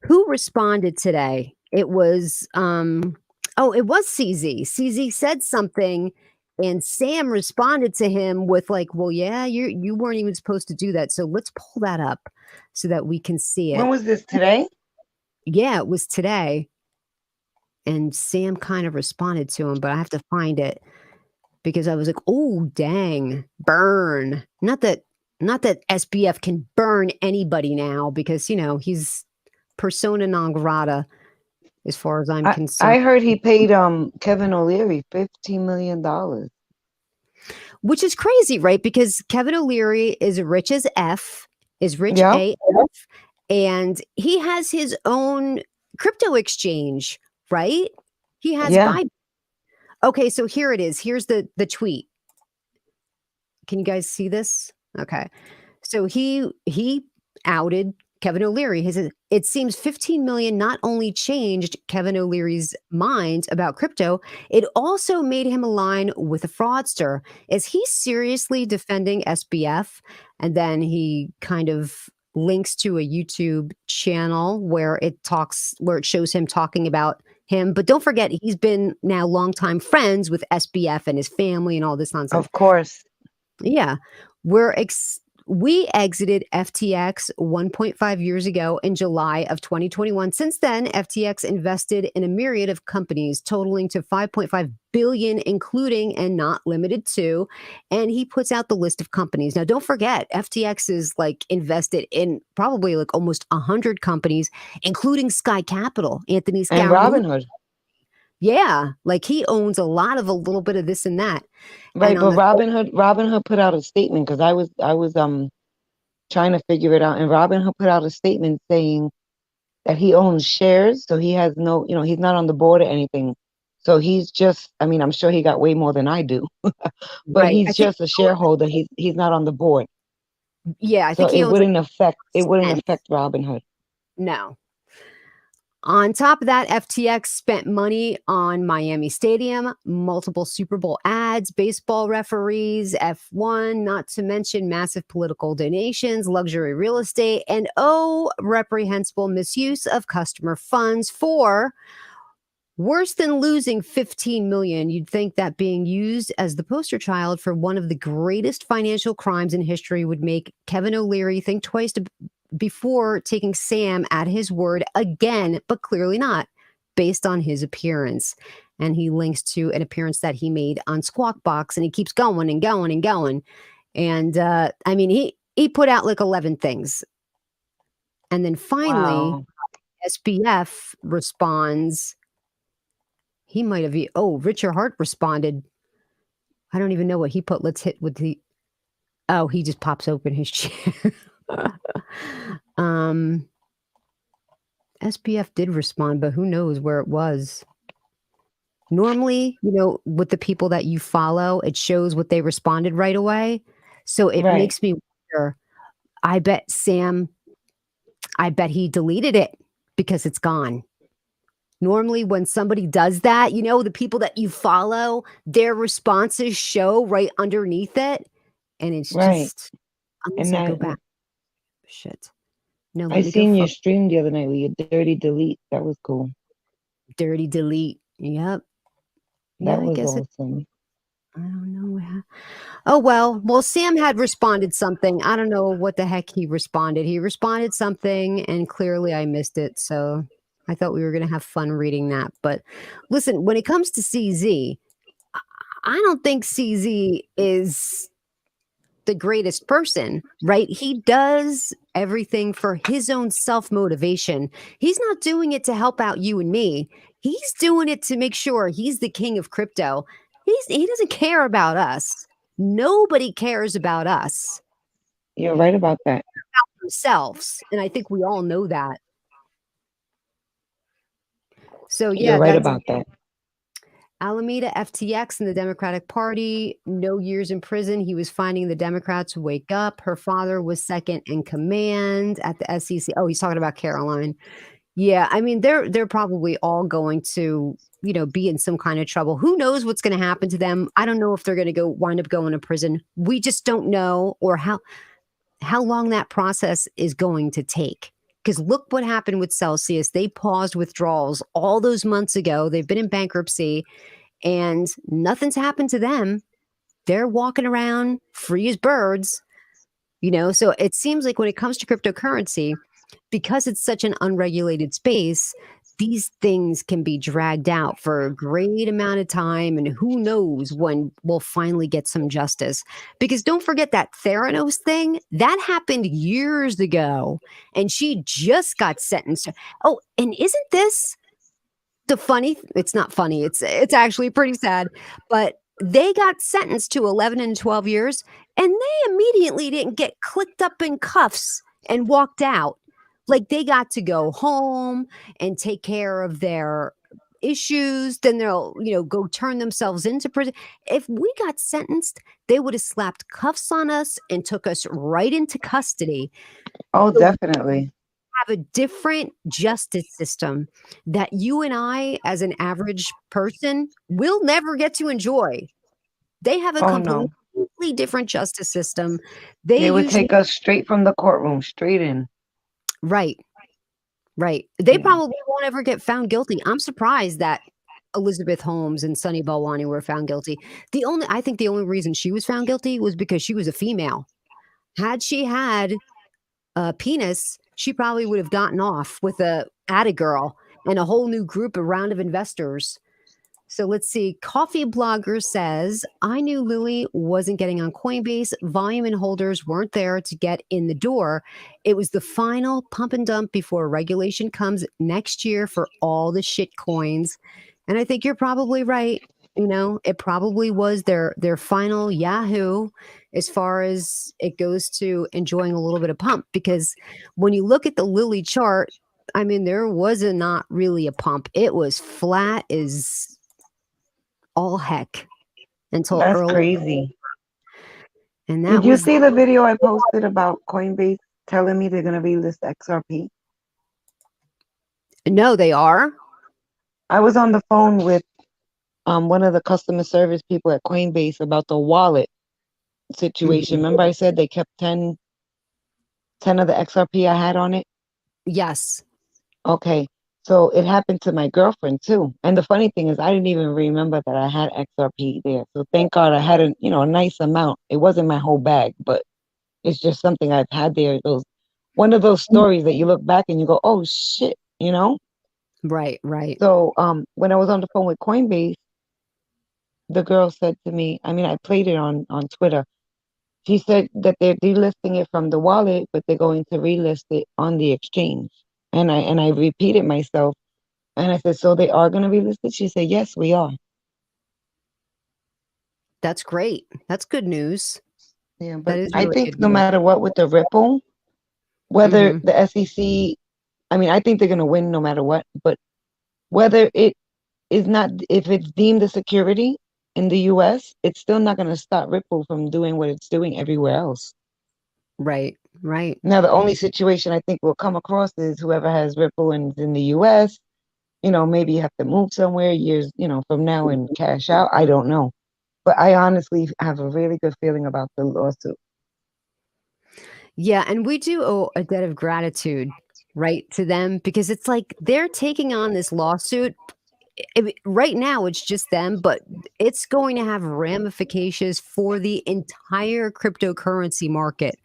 Who responded today? It was, it was CZ. CZ said something, and Sam responded to him with like, well, yeah, you weren't even supposed to do that. So let's pull that up so that we can see it. When was this, today? Yeah, it was today. And Sam kind of responded to him, but I have to find it because I was like, oh, dang, burn. Not that SBF can burn anybody now because, he's persona non grata as far as I'm concerned. I heard he paid Kevin O'Leary $15 million. Which is crazy, right? Because Kevin O'Leary is rich as F, is rich Yeah. AF, and he has his own crypto exchange, right? He has Yeah. Bybit. Okay, so here it is. Here's the tweet. Can you guys see this? Okay. So he outed Kevin O'Leary. He said, it seems 15 million not only changed Kevin O'Leary's mind about crypto, it also made him align with a fraudster. Is he seriously defending SBF? And then he kind of links to a YouTube channel where it shows him talking about him. But don't forget, he's been now longtime friends with SBF and his family and all this nonsense. Of course. Yeah. We exited FTX 1.5 years ago in July of 2021. Since then, FTX invested in a myriad of companies totaling to 5.5 billion, including and not limited to. And he puts out the list of companies. Now, don't forget, FTX is like invested in probably like almost 100 companies, including Sky Capital, Anthony And Scaramouche. Robinhood. Yeah, like he owns a lot of a little bit of this and that. And Right, on but the Robin Hood put out a statement because I was trying to figure it out, and Robin Hood put out a statement saying that he owns shares, so he has no, he's not on the board or anything. So he's just, I mean, I'm sure he got way more than I do, but right, I he's think just a shareholder. He's not on the board. yeah, I So think he owns like it wouldn't 10. affect Robin Hood. No. On top of that, FTX spent money on Miami Stadium, multiple Super Bowl ads, baseball referees, F1, not to mention massive political donations, luxury real estate, and reprehensible misuse of customer funds for worse than losing 15 million. You'd think that being used as the poster child for one of the greatest financial crimes in history would make Kevin O'Leary think twice before taking Sam at his word again, but clearly not, based on his appearance. And he links to an appearance that he made on Squawk Box, and he keeps going and going and going. And I mean, he put out like 11 things. And then finally, Wow. SBF responds. He might have. Oh, Richard Hart responded. I don't even know what he put. Let's hit with the. Oh, he just pops open his chair. um, SBF did respond, but who knows where it was. Normally, with the people that you follow, it shows what they responded right away. So it Right. makes me wonder. I bet he deleted it because it's gone. Normally, when somebody does that, the people that you follow, their responses show right underneath it. And it's Right. just, unless And I go I back. Shit. No, I let me go seen your stream the other night with your dirty delete. That was cool. dirty delete. Yep. Yeah, That I was guess awesome. I don't know. Oh, well, Sam had responded something. I don't know what the heck he responded. He responded something, and clearly I missed it. So I thought we were going to have fun reading that. But listen, when it comes to CZ, I don't think CZ is the greatest person, right? He does everything for his own self motivation. He's not doing it to help out you and me. He's doing it to make sure he's the king of crypto. He doesn't care about us. Nobody cares about us You're right about that. themselves. And I think we all know that. So You're yeah, right that's about that. Alameda FTX and the Democratic Party, no years in prison. He was finding the Democrats wake up. Her father was second in command at the SEC. Oh, he's talking about Caroline. Yeah, I mean they're probably all going to, be in some kind of trouble. Who knows what's going to happen to them? I don't know if they're going to wind up going to prison. We just don't know, or how long that process is going to take. Because look what happened with Celsius. They paused withdrawals all those months ago. They've been in bankruptcy and nothing's happened to them. They're walking around free as birds, So it seems like when it comes to cryptocurrency, because it's such an unregulated space, these things can be dragged out for a great amount of time. And who knows when we'll finally get some justice. Because don't forget that Theranos thing, that happened years ago. And she just got sentenced. Oh, and isn't this it's not funny. It's actually pretty sad, but they got sentenced to 11 and 12 years and they immediately didn't get clicked up in cuffs and walked out. Like they got to go home and take care of their issues. Then they'll, go turn themselves into prison. If we got sentenced, they would have slapped cuffs on us and took us right into custody. Oh, So definitely. have a different justice system that you and I, as an average person, will never get to enjoy. They have a Oh no. completely different justice system. They They would usually take us straight from the courtroom, straight in. right. They Yeah. probably won't ever get found guilty. I'm surprised that Elizabeth Holmes and Sunny Balwani were found guilty. I think the only reason she was found guilty was because she was a female. Had she had a penis, she probably would have gotten off with a girl and a whole new group, a round of investors. So let's see. Coffee Blogger says, I knew Lily wasn't getting on Coinbase. Volume and holders weren't there to get in the door. It was the final pump and dump before regulation comes next year for all the shit coins. And I think you're probably right. You know, it probably was their final Yahoo as far as it goes to enjoying a little bit of pump. Because when you look at the Lilly chart, I mean, there was not really a pump. It was flat as all heck until That's early, crazy. and that Did you was see the video I posted about Coinbase telling me they're going to relist XRP? no, they are. I was on the phone with one of the customer service people at Coinbase about the wallet situation. Mhm. Remember I said they kept 10 of the XRP I had on it? Yes. Okay. So it happened to my girlfriend too. And the funny thing is I didn't even remember that I had XRP there. So thank God I had a nice amount. It wasn't my whole bag, but it's just something I've had there. Those one of those stories that you look back and you go, "Oh shit," you know? Right, right. So when I was on the phone with Coinbase, the girl said to me, I mean I played it on Twitter. She said that they're delisting it from the wallet, but they're going to relist it on the exchange. And I repeated myself and I said, so they are going to relist it? She said, yes, we are. That's great. That's good news. Yeah, That but is I really think good no news. matter what with the Ripple, whether Mhm. the SEC, I mean, I think they're going to win no matter what, but whether it is not, if it's deemed a security in the US, it's still not going to stop Ripple from doing what it's doing everywhere else. Right, right. Now, the only situation I think we'll come across is whoever has Ripple and is in the US, maybe you have to move somewhere years, from now and cash out. I don't know. But I honestly have a really good feeling about the lawsuit. Yeah, and we do owe a debt of gratitude, right, to them because it's like they're taking on this lawsuit. Right now, it's just them, but it's going to have ramifications for the entire cryptocurrency market.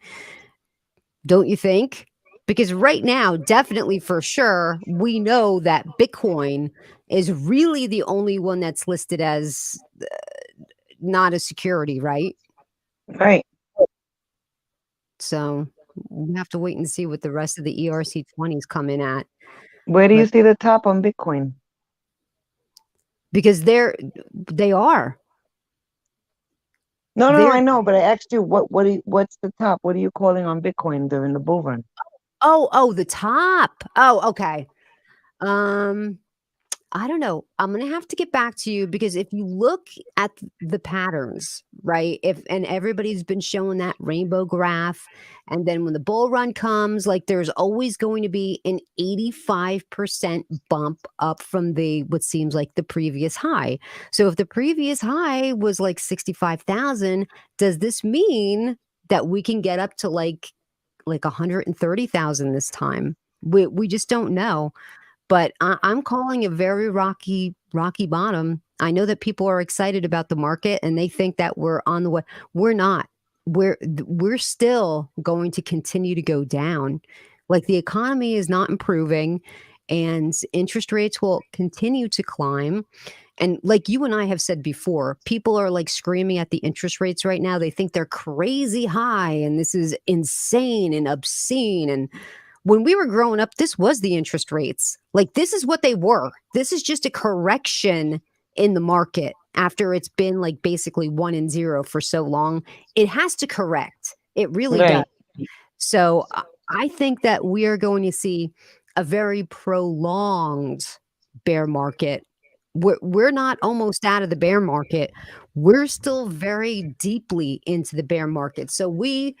Don't you think? Because right now, definitely for sure, we know that Bitcoin is really the only one that's listed as not a security, right? Right. So we have to wait and see what the rest of the ERC-20s come in at. Where do you But see the top on Bitcoin? because they are. No, no, They're I know, but I asked you what's the top? What are you calling on Bitcoin during the bull run? oh, the top. Oh, okay. Um, I don't know. I'm gonna have to get back to you because if you look at the patterns, right? If and everybody's been showing that rainbow graph, and then when the bull run comes, like there's always going to be an 85% bump up from the what seems like the previous high. So if the previous high was like 65,000, does this mean that we can get up to like 130,000 this time? We just don't know. But I'm calling a very rocky bottom. I know that people are excited about the market and they think that we're on the way. We're not. We're still going to continue to go down. Like the economy is not improving and interest rates will continue to climb. And like you and I have said before, people are like screaming at the interest rates right now. They think they're crazy high and this is insane and obscene. And when we were growing up, this was the interest rates. Like this is what they were. This is just a correction in the market after it's been like basically 1 and 0 for so long. It has to correct. It really does. Right. So I think that we are going to see a very prolonged bear market. We're not almost out of the bear market. We're still very deeply into the bear market. So we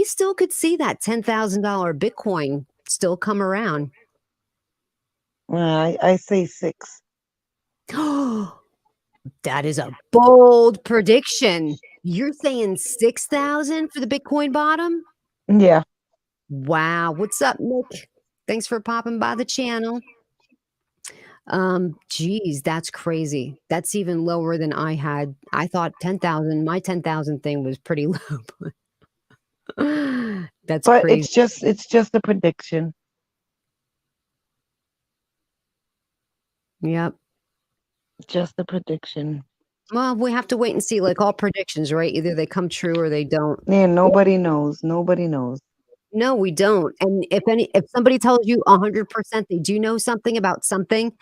still could see that $10,000 Bitcoin still come around. I say 6. That is a bold prediction. You're saying 6,000 for the Bitcoin bottom? Yeah. Wow. What's up, Nick? Thanks for popping by the channel. Geez, that's crazy. That's even lower than I had. I thought 10,000. My 10,000 thing was pretty low. That's But crazy. it's just a prediction. Yep. Just a prediction. Well, we have to wait and see, like all predictions, right? Either they come true or they don't. Yeah, nobody knows. Nobody knows. No, we don't, and if somebody tells you 100% they do know something about something,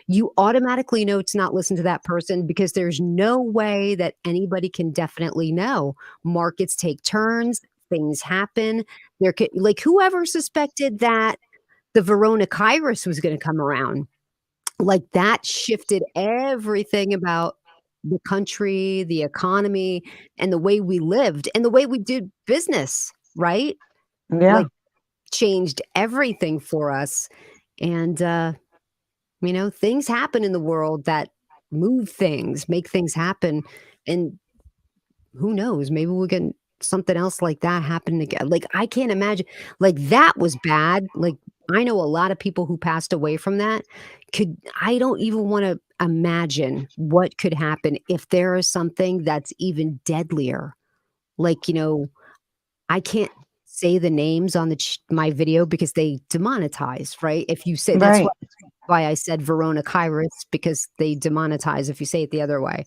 you automatically know to not listen to that person because there's no way that anybody can definitely know. Markets take turns, things happen, there could like, whoever suspected that the Coronavirus was gonna come around? Like, that shifted everything about the country, the economy, and the way we lived, and the way we did business, right? Yeah, Like, changed everything for us, and, things happen in the world that move things, make things happen, and who knows, maybe we'll get something else like that happen again. Like, I can't imagine like, that was bad, like, I know a lot of people who passed away from that. Could I don't even wanna imagine what could happen if there is something that's even deadlier. Like, I can't say the names on my video because they demonetize, right? If you say that's right. why I said Verona Kairos because they demonetize if you say it the other way.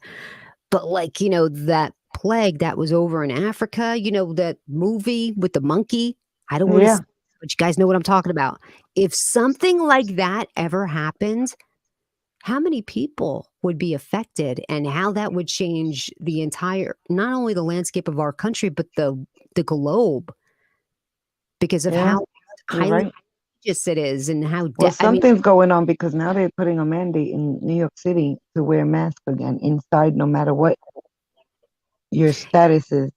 But, like, that plague that was over in Africa, that movie with the monkey? I don't wanna Yeah, s but you guys know what I'm talking about. If something like that ever happened, how many people would be affected and how that would change the entire not only the landscape of our country, but the globe because of yeah. how You're highly right. contagious it is and how Well, I mean, something's going on because now they're putting a mandate in New York City to wear a mask again inside, no matter what your status is.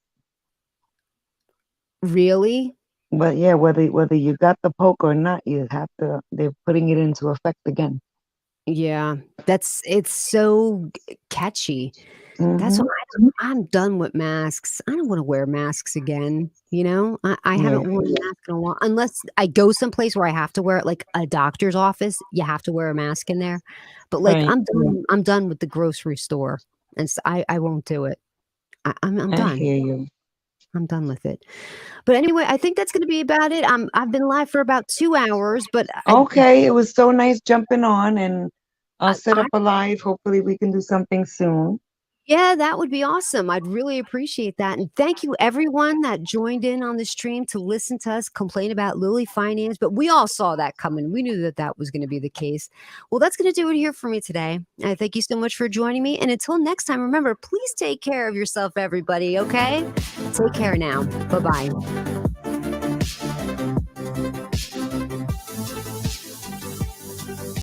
really? But yeah, whether you got the poke or not, you have to. They're putting it into effect again. Yeah, it's so catchy. That's why Hmm. I'm done with masks. I don't wanna wear masks again, you know? I Yeah, haven't worn a mask in a while unless I go someplace where I have to wear it, like a doctor's office, you have to wear a mask in there. But, like, right. I'm done with the grocery store, and I won't do it. I'm I done. hear you. I'm done with it. But anyway, I think that's gonna be about it. I've been live for about 2 hours, but Okay, it was so nice jumping on, and I'll set I up a live. Hopefully, we can do something soon. Yeah, that would be awesome. I'd really appreciate that. And thank you everyone that joined in on the stream to listen to us complain about Lily Finance. But we all saw that coming. We knew that that was going to be the case. Well, that's going to do it here for me today. I thank you so much for joining me. And until next time, remember, please take care of yourself, everybody. Okay? Take care now. Bye bye.